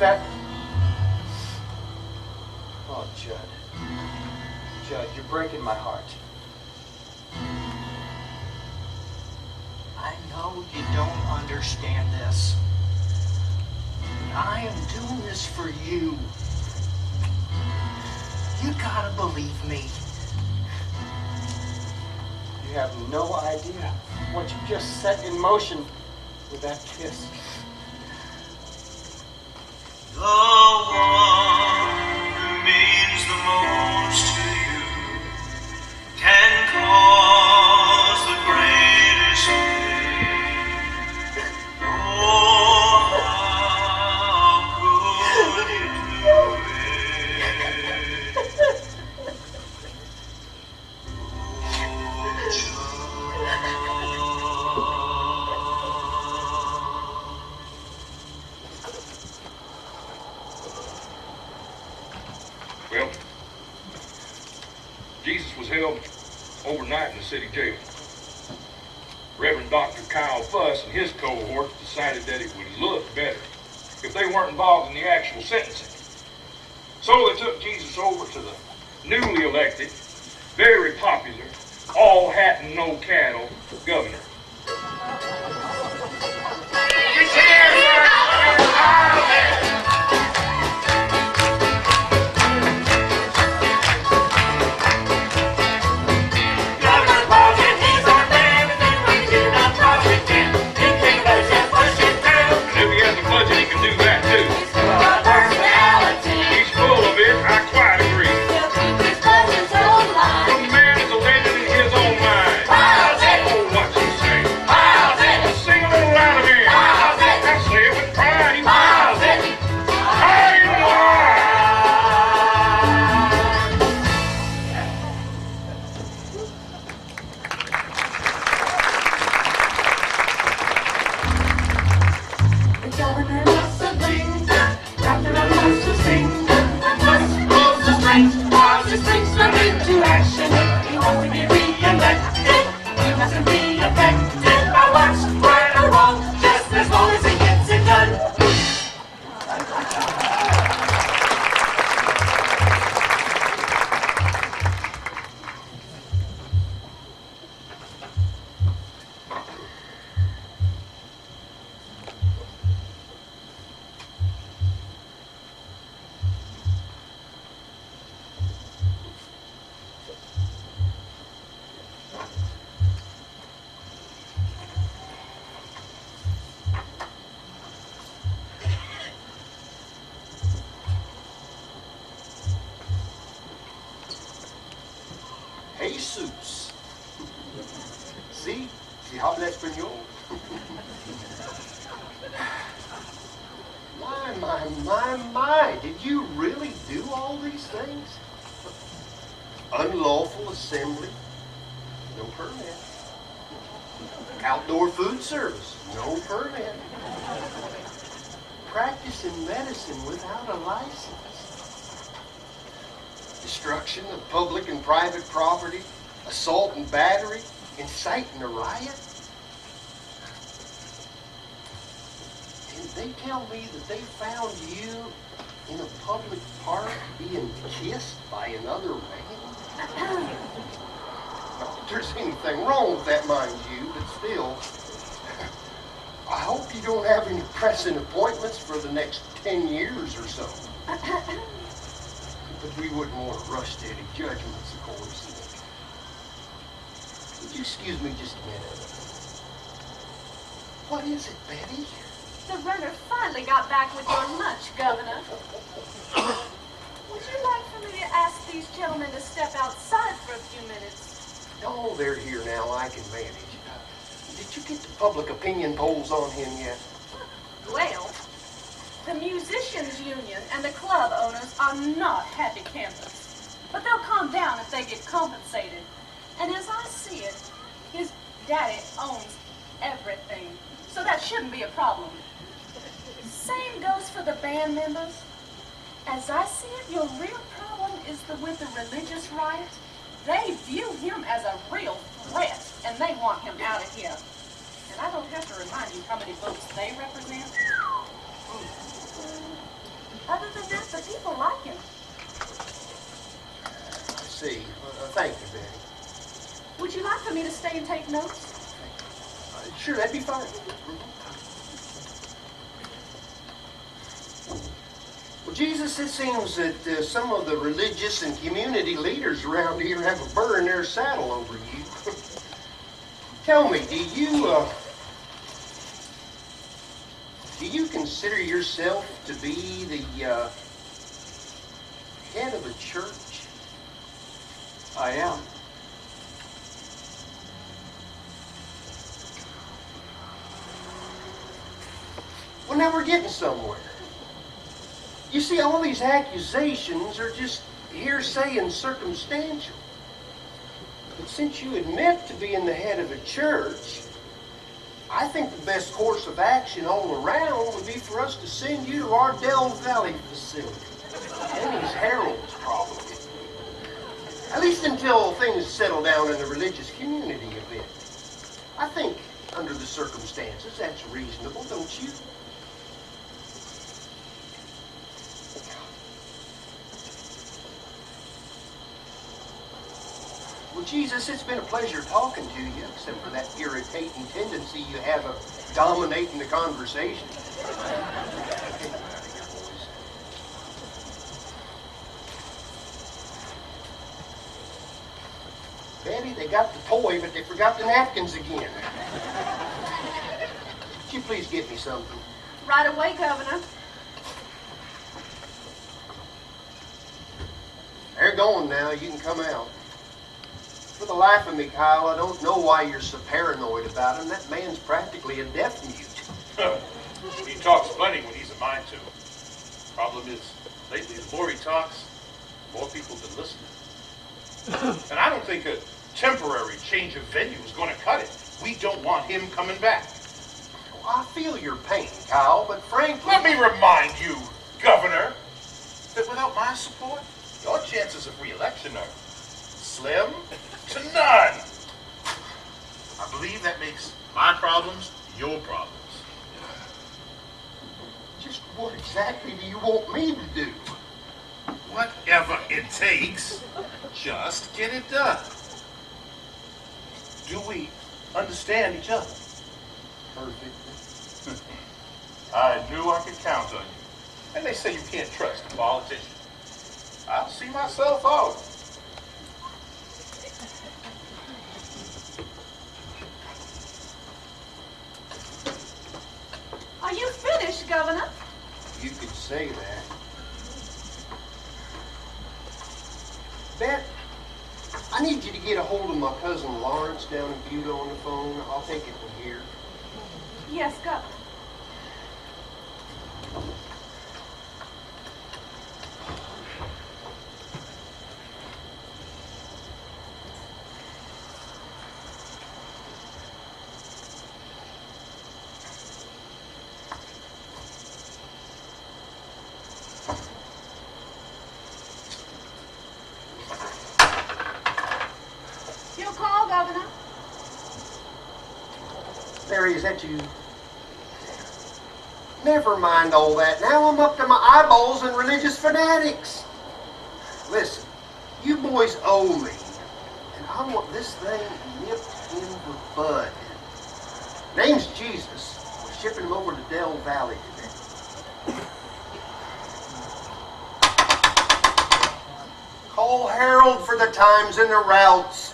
that? Oh, Judd. Judd, you're breaking my heart. I know you don't understand this. I am doing this for you. You gotta believe me. You have no idea what you just set in motion with that kiss. The one who means the most to you can cause the greatest pain. Oh, how could you do it? Well, Jesus was held overnight in the city jail. Reverend Dr. Kyle Fuss and his cohort decided that it would look better if they weren't involved in the actual sentencing. So they took Jesus over to the newly elected, very popular, all hat and no cattle governor. Jesus. See habla español? My. Did you really do all these things? Unlawful assembly, no permit. Outdoor food service, no permit. Practicing medicine without a license. Destruction of public and private property, assault and battery, inciting a riot. Did they tell me that they found you in a public park being kissed by another man? Not that there's anything wrong with that, mind you, but still, I hope you don't have any pressing appointments for the next 10 years or so. But we wouldn't want to rush to any judgments, of course. Would you excuse me just a minute? What is it, Betty? The runner finally got back with your lunch, Governor. Would you like for me to ask these gentlemen to step outside for a few minutes? Oh, they're here now. I can manage. Did you get the public opinion polls on him yet? Well, the Musicians Union and the club owners are not happy campers. But they'll calm down if they get compensated. And as I see it, his daddy owns everything. So that shouldn't be a problem. Same goes for the band members. As I see it, your real problem is with the religious right. They view him as a real threat, and they want him out of here. And I don't have to remind you how many votes they represent. see. Thank you, Betty. Would you like for me to stay and take notes? Sure, that'd be fine. Well, Jesus, it seems that some of the religious and community leaders around here have a burr in their saddle over you. Tell me, do you consider yourself to be the head of a church? I am. Well, now we're getting somewhere. You see, all these accusations are just hearsay and circumstantial. But since you admit to being the head of a church, I think the best course of action all around would be for us to send you to our Del Valley facility. Denny's Herald's problem. At least until things settle down in the religious community a bit. I think, under the circumstances, that's reasonable, don't you? Well, Jesus, it's been a pleasure talking to you, except for that irritating tendency you have of dominating the conversation. Betty, they got the toy, but they forgot the napkins again. Could you please get me something? Right away, Governor. They're going now. You can come out. For the life of me, Kyle, I don't know why you're so paranoid about him. That man's practically a deaf mute. He talks plenty when he's a mind to. Problem is, lately, the more he talks, the more people have been listening. And I don't think a temporary change of venue is going to cut it. We don't want him coming back. Well, I feel your pain, Kyle, but frankly... Let me remind you, Governor, that without my support, your chances of re-election are slim to none. I believe that makes my problems your problems. Just what exactly do you want me to do? Whatever it takes, just get it done. Do we understand each other? Perfectly. I knew I could count on you. And they say you can't trust a politician. I'll see myself out. Are you finished, Governor? You could say that. Bet, I need you to get a hold of my cousin Lawrence down in Butte on the phone. I'll take it from here. Yes, Governor. Your call, Governor. Larry, is that you? Never mind all that. Now I'm up to my eyeballs in religious fanatics. Listen, you boys owe me, and I want this thing nipped in the bud. Name's Jesus. We're shipping him over to Del Valley today. Call Harold for the times and the routes.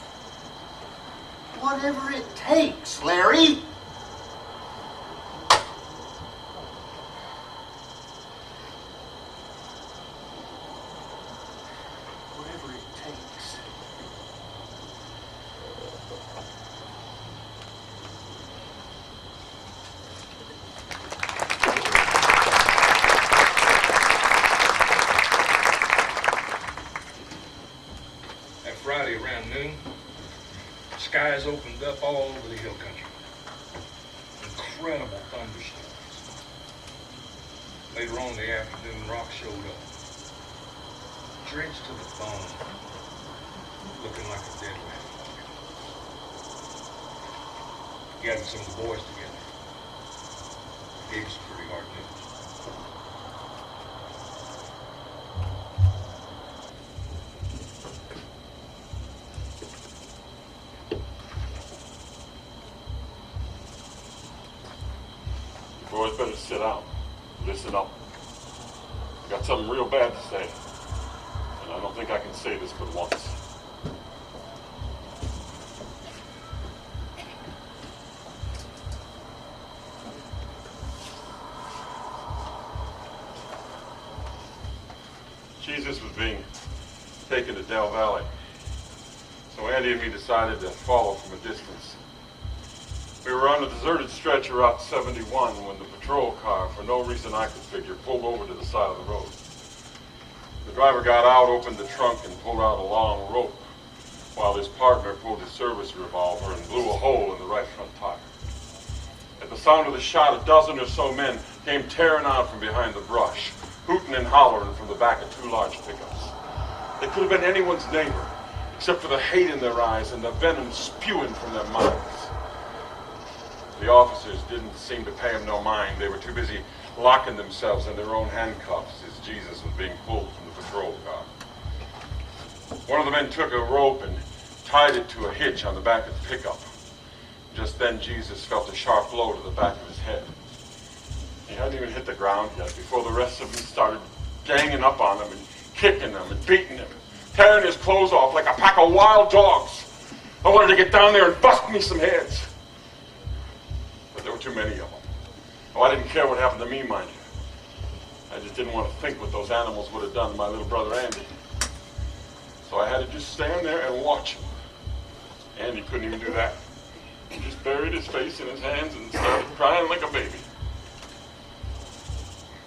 Whatever it takes, Larry. Whatever it takes. That Friday around noon, skies opened up all over the hill country. Incredible thunderstorms. Later on in the afternoon, rock showed up. Drenched to the bone. Looking like a dead man. Gathered some of the boys together. Gave us some pretty hard news. sit down. Listen up. I got something real bad to say. And I don't think I can say this but once. Jesus was being taken to Del Valley. So Andy and me decided to follow from a distance. We were on a deserted stretch of Route 71 when the patrol car, for no reason I could figure, pulled over to the side of the road. The driver got out, opened the trunk, and pulled out a long rope, while his partner pulled his service revolver and blew a hole in the right front tire. At the sound of the shot, a dozen or so men came tearing out from behind the brush, hooting and hollering from the back of two large pickups. They could have been anyone's neighbor, except for the hate in their eyes and the venom spewing from their mouths. The officers didn't seem to pay them no mind. They were too busy locking themselves in their own handcuffs as Jesus was being pulled from the patrol car. One of the men took a rope and tied it to a hitch on the back of the pickup. Just then, Jesus felt a sharp blow to the back of his head. He hadn't even hit the ground yet before the rest of them started ganging up on him and kicking him and beating him, tearing his clothes off like a pack of wild dogs. I wanted to get down there and bust me some heads. But there were too many of them. Oh, I didn't care what happened to me, mind you. I just didn't want to think what those animals would have done to my little brother Andy. So I had to just stand there and watch him. Andy couldn't even do that. He just buried his face in his hands and started crying like a baby.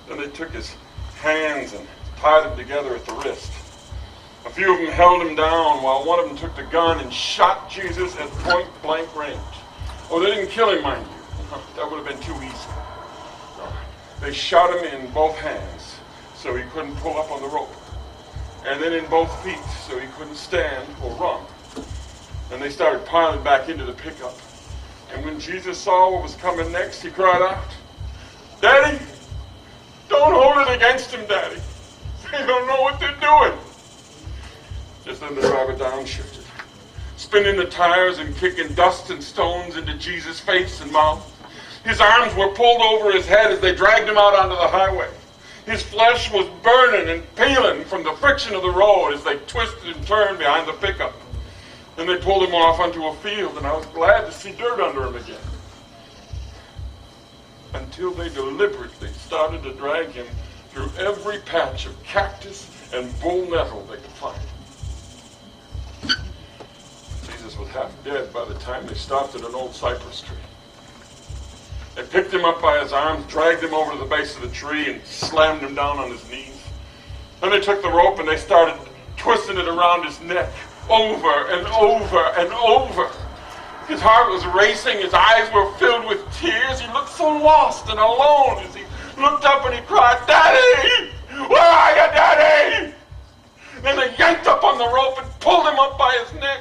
Then they took his hands and tied them together at the wrist. A few of them held him down while one of them took the gun and shot Jesus at point-blank range. Oh, they didn't kill him, mind you. That would have been too easy. No. They shot him in both hands so he couldn't pull up on the rope. And then in both feet so he couldn't stand or run. Then they started piling back into the pickup. And when Jesus saw what was coming next, he cried out, "Daddy, don't hold it against him, Daddy. They don't know what they're doing." Just then the driver downshifted, spinning the tires and kicking dust and stones into Jesus' face and mouth. His arms were pulled over his head as they dragged him out onto the highway. His flesh was burning and peeling from the friction of the road as they twisted and turned behind the pickup. Then they pulled him off onto a field, and I was glad to see dirt under him again. Until they deliberately started to drag him through every patch of cactus and bull nettle they could find. Jesus was half dead by the time they stopped at an old cypress tree. They picked him up by his arms, dragged him over to the base of the tree, and slammed him down on his knees. Then they took the rope and they started twisting it around his neck, over and over and over. His heart was racing, his eyes were filled with tears. He looked so lost and alone as he looked up and he cried, "Daddy! Where are you, Daddy?" Then they yanked up on the rope and pulled him up by his neck.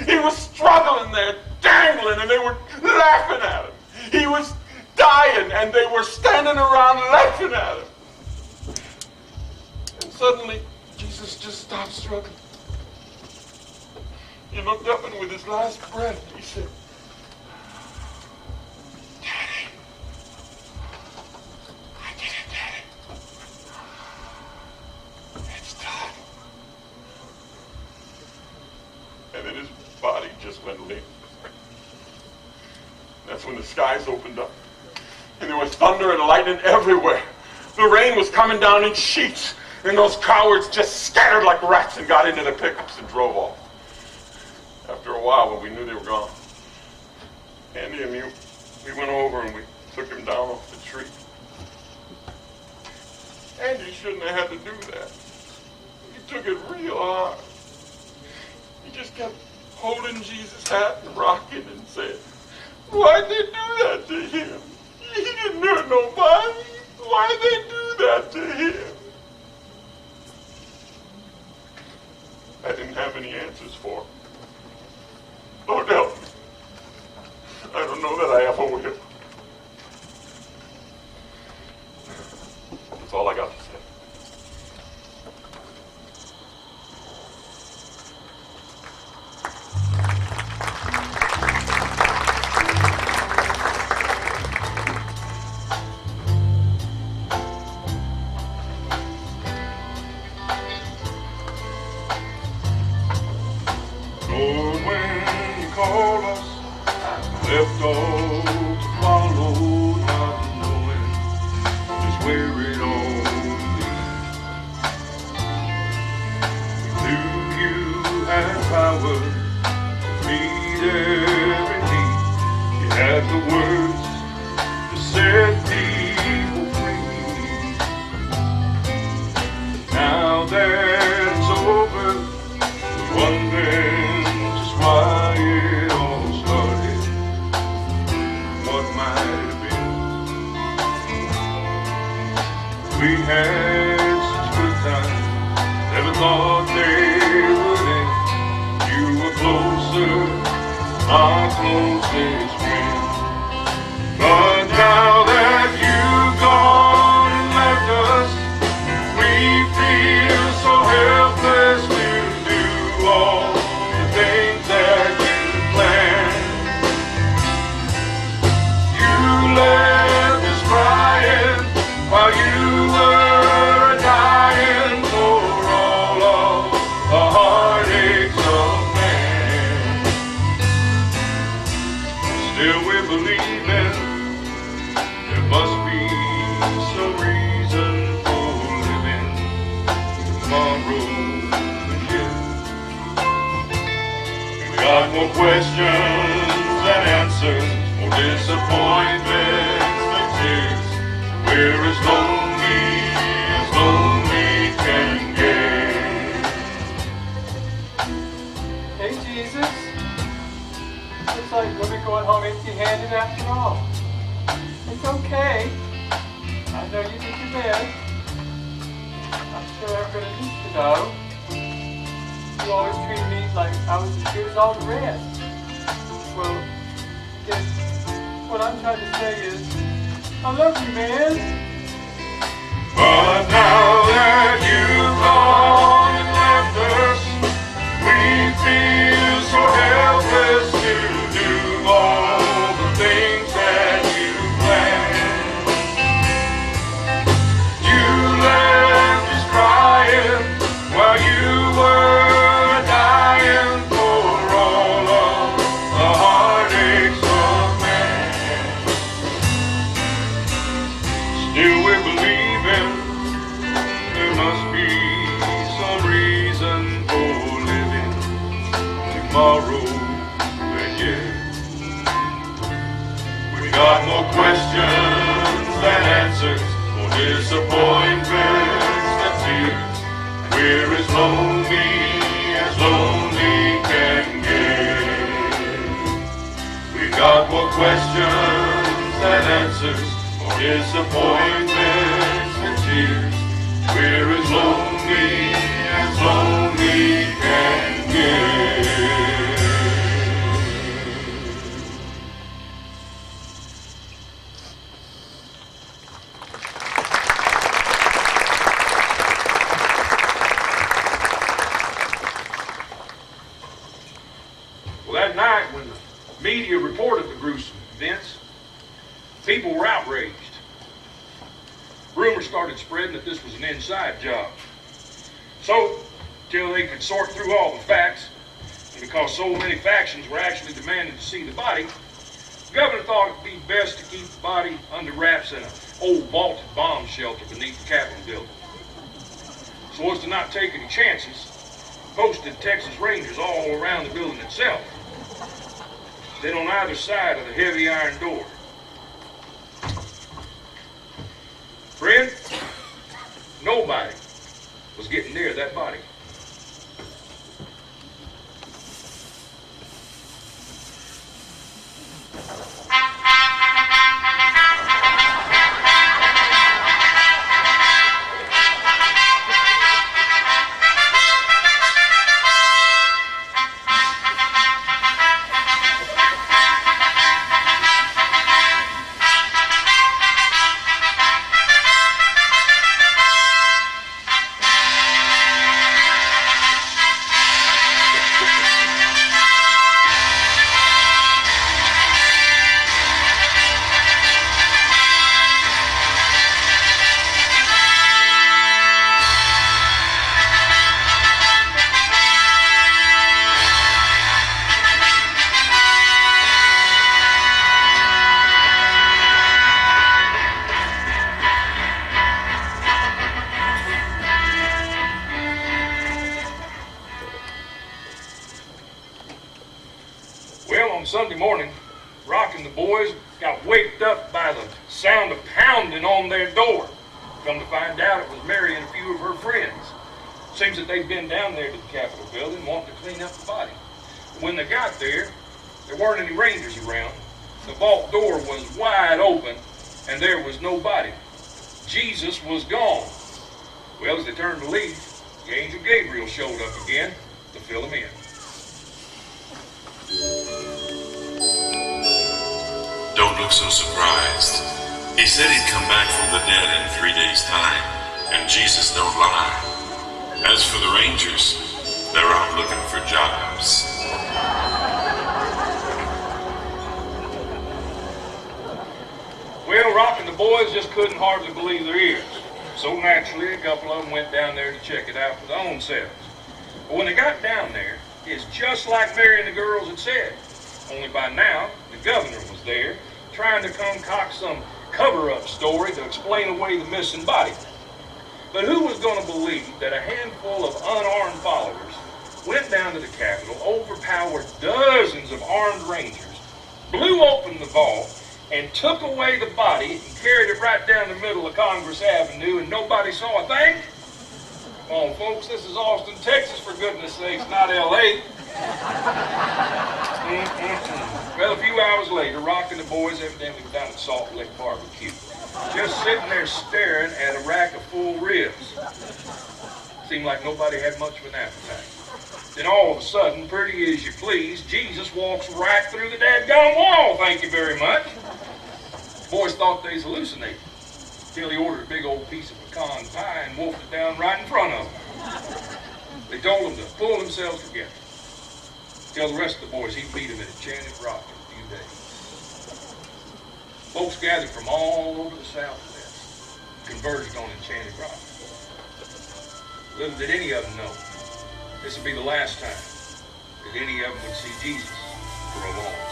He was struggling there, dangling, and they were laughing at him. He was dying, and they were standing around laughing at him. And suddenly, Jesus just stopped struggling. He looked up, and with his last breath, he said, "Daddy, I did it, Daddy. It's done." And then his body just went limp. That's when the skies opened up. And there was thunder and lightning everywhere. The rain was coming down in sheets, and those cowards just scattered like rats and got into the pickups and drove off. After a while, when we knew they were gone, Andy and me, we went over and we took him down off the tree. Andy shouldn't have had to do that. He took it real hard. He just kept holding Jesus' hat and rocking and saying, "Why'd they do that to him? He didn't hurt nobody. Why'd they do that to him?" I didn't have any answers for him. Lord help me. I don't know that I ever will. That's all I got to say. call us, left all to follow, not knowing just where it all leads. Knew you had power to meet every need. You had the words to set people free. Now that it's over, we're wondering just why it all started, what might have been. We had such good times, never thought they would end. You were closer, our closest friend. But now that you've gone and left us, we feel so helpless to do all the things that you planned. You left us crying while you were dying for all of the heartaches of man. Still we believe in there must be some reason for living tomorrow, and yet we got more questions than answers, more disappointments than tears. We're as lonely can get. Hey, Jesus. Looks like we'll be going home empty-handed after all. It's okay. I know you did your best. I'm sure everybody needs to know. You always treated me like I was as good as all the rest. Well, guess what I'm trying to say is, I love you, man. But now that you've gone and left us, we feel so helpless to do all the things that you planned. You left us crying while you were dying for all of the heartaches of man. Still we believe in there must be some reason for living tomorrow, and yet we got more questions than answers, more disappointments than tears. We're as lonely can get. We got more questions than answers, more disappointments than tears. We're as lonely can get. Well, that night when the media reported the gruesome events, people were outraged. Rumors started spreading that this was an inside job. So, till they could sort through all the facts, and because so many factions were actually demanding to see the body, the governor thought it'd be best to keep the body under wraps in an old vaulted bomb shelter beneath the Capitol building. So as to not take any chances, posted Texas Rangers all around the building itself, then on either side of the heavy iron door. Friend, nobody was getting near that body. Sunday morning, Rock and the boys got waked up by the sound of pounding on their door. Come to find out, it was Mary and a few of her friends. Seems that they'd been down there to the Capitol building wanting to clean up the body. When they got there weren't any rangers around. The vault door was wide open, and there was no body. Jesus was gone. Well, as they turned to leave, the angel Gabriel showed up again to fill them in. Don't look so surprised. He said he'd come back from the dead in 3 days' time, and Jesus don't lie. As for the Rangers, they're out looking for jobs. Well, Rock and the boys just couldn't hardly believe their ears. So naturally, a couple of them went down there to check it out for their own selves. But when they got down there, it's just like Mary and the girls had said. Only by now, the governor was there, trying to concoct some cover-up story to explain away the missing body. But who was going to believe that a handful of unarmed followers went down to the Capitol, overpowered dozens of armed rangers, blew open the vault, and took away the body and carried it right down the middle of Congress Avenue, and nobody saw a thing? Come on, folks, this is Austin, Texas, for goodness sakes, not L.A. Well, a few hours later, Rock and the boys evidently were down at Salt Lick Barbecue, just sitting there staring at a rack of full ribs. Seemed like nobody had much of an appetite. Then all of a sudden, pretty as you please, Jesus walks right through the dadgone wall, thank you very much. The boys thought they was hallucinating, till he ordered a big old piece of pecan pie and wolfed it down right in front of them. They told him to pull themselves together. Tell the rest of the boys he'd meet them at Enchanted Rock in a few days. Folks gathered from all over the Southwest, converged on Enchanted Rock. Little did any of them know this would be the last time that any of them would see Jesus for a long time.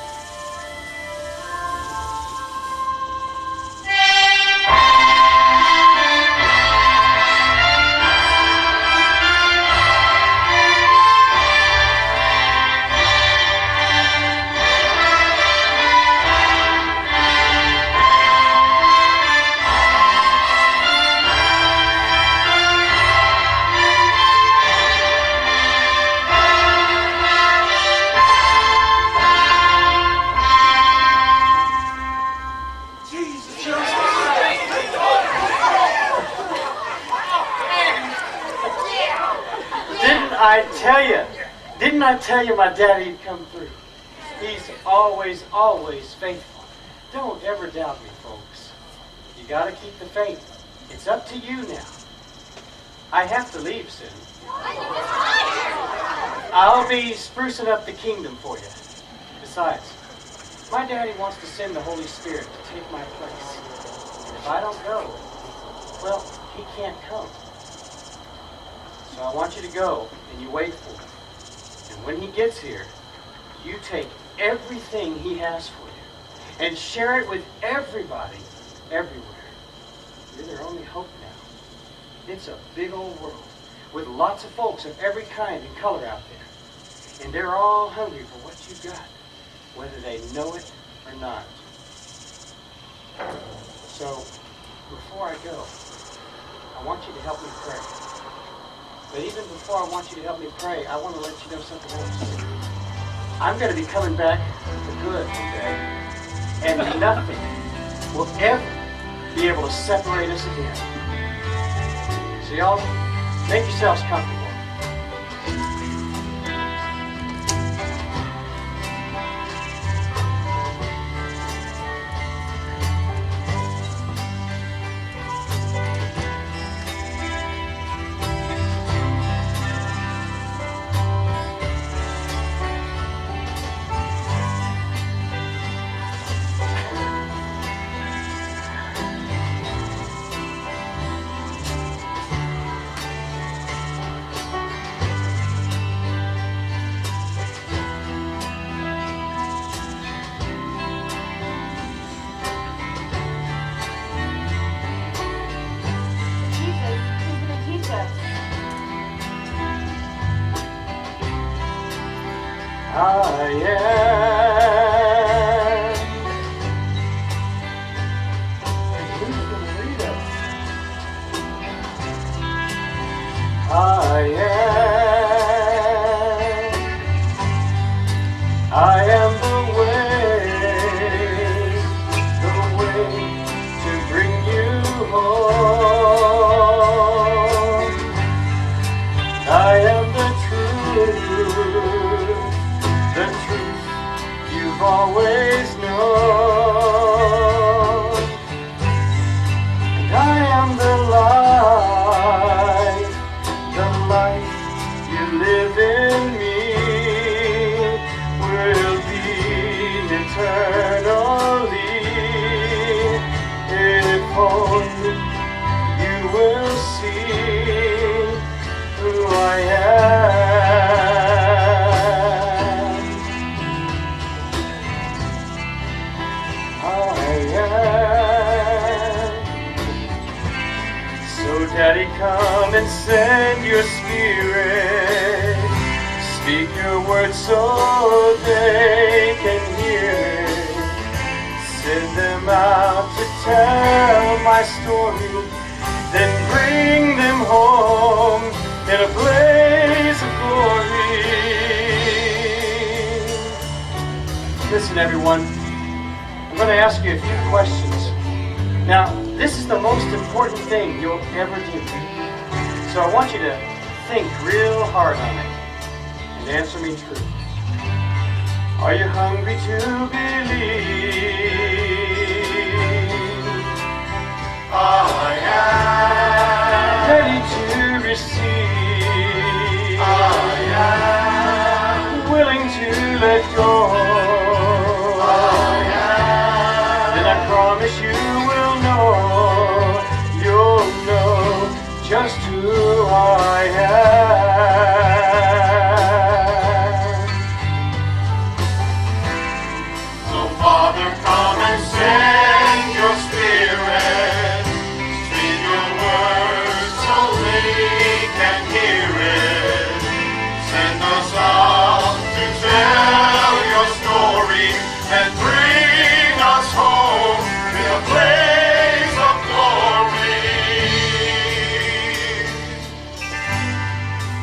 Didn't I tell you my daddy'd come through? He's always, always faithful. Don't ever doubt me, folks. You gotta keep the faith. It's up to you now. I have to leave soon. I'll be sprucing up the kingdom for you. Besides, my daddy wants to send the Holy Spirit to take my place. And if I don't go, well, he can't come. So I want you to go and you wait for him. And when he gets here, you take everything he has for you and share it with everybody, everywhere. You're their only hope now. It's a big old world with lots of folks of every kind and color out there. And they're all hungry for what you've got, whether they know it or not. So, before I go, I want you to help me pray. But even before I want you to help me pray, I want to let you know something else. I'm going to be coming back for good one day. And nothing will ever be able to separate us again. So y'all, make yourselves comfortable. I I am the way to bring you home. I am the truth you've always known. And I am the light you live in me. Will be eternally if only you will see who I am. So Daddy, come and send your spirit. Speak your words so they can hear it. Send them out to tell my story, then bring them home in a blaze of glory. Listen, everyone, I'm going to ask you a few questions. Now, this is the most important thing you'll ever do. So I want you to think real hard on it. Answer me true. Are you hungry to believe? I am ready to receive. I am willing to let go. I am. Then I promise you will know. You'll know just who I am. Father, come and send your spirit. Speak your words so they can hear it. Send us out to tell your story and bring us home in a blaze of glory.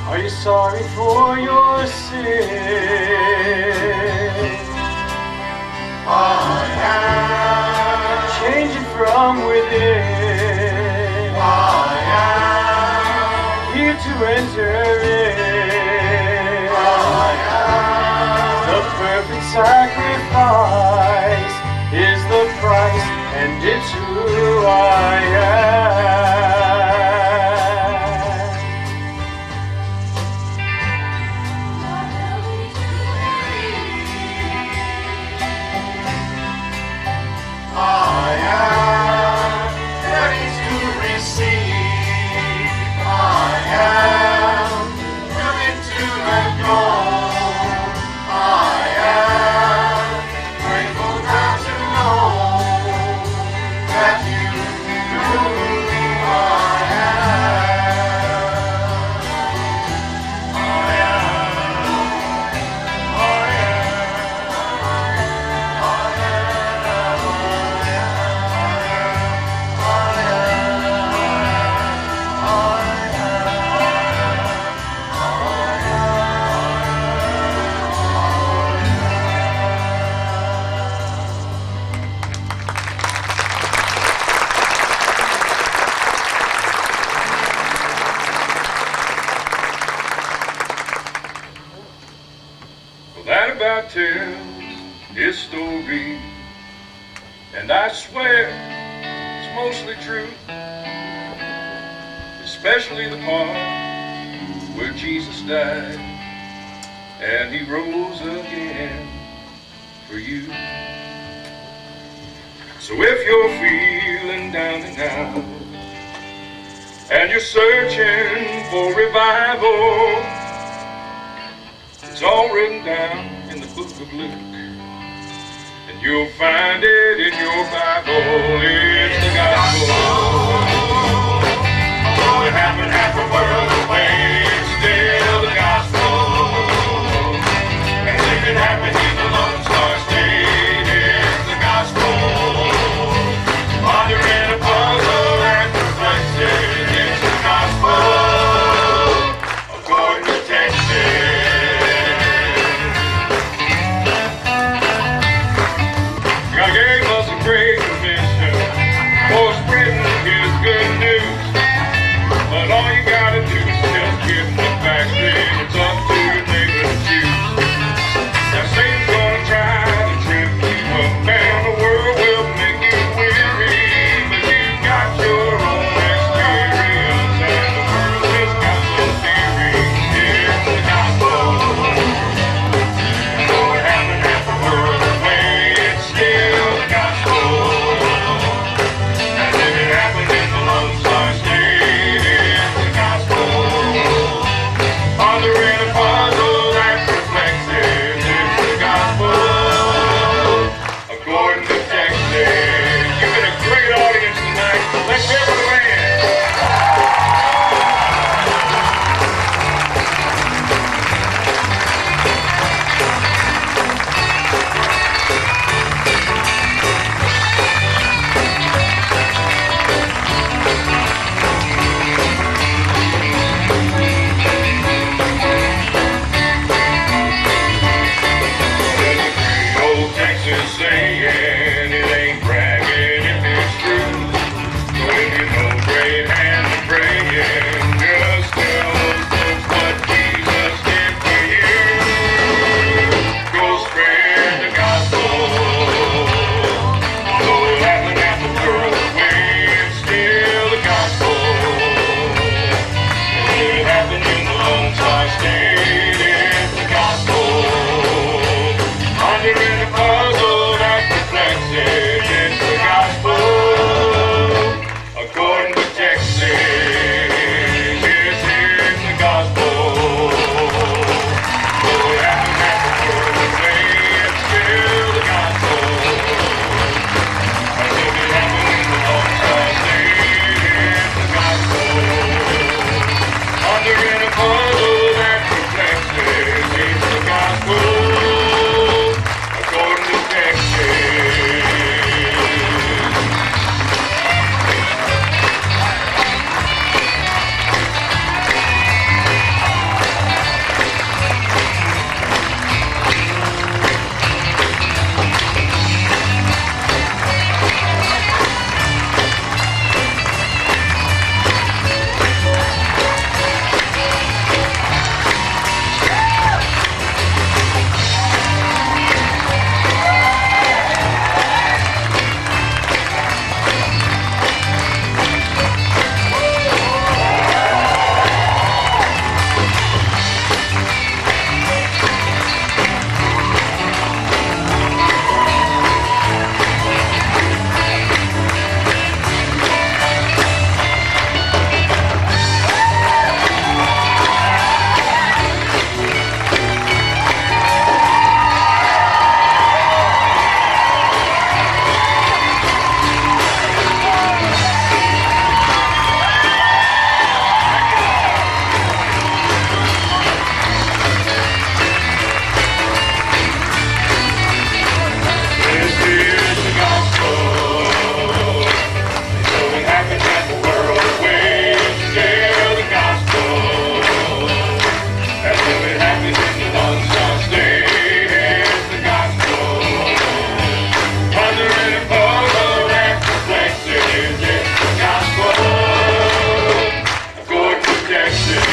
Are you sorry for your sin? I am changing from within. I am here to enter in. I am the perfect sacrifice is the price, and it's who I am. I am ready to receive. I am willing to let go. I am grateful now to know that you know who I That about tells his story, and I swear it's mostly true, especially the part where Jesus died and he rose again for you. So if you're feeling down and out and you're searching for revival, it's all written down in the book of Luke, and you'll find it in your Bible. It's the gospel. Though it happened half a world away, it's still the gospel. And if it happened in the Lone Star State, it's the gospel. While you're in a puzzle and perplexed, it's the gospel.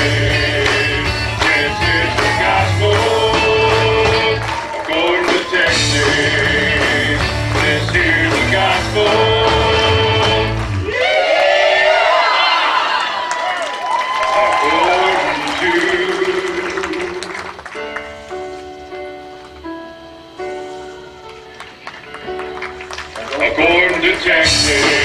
This is the gospel according to Texas. This is the gospel. According to Texas.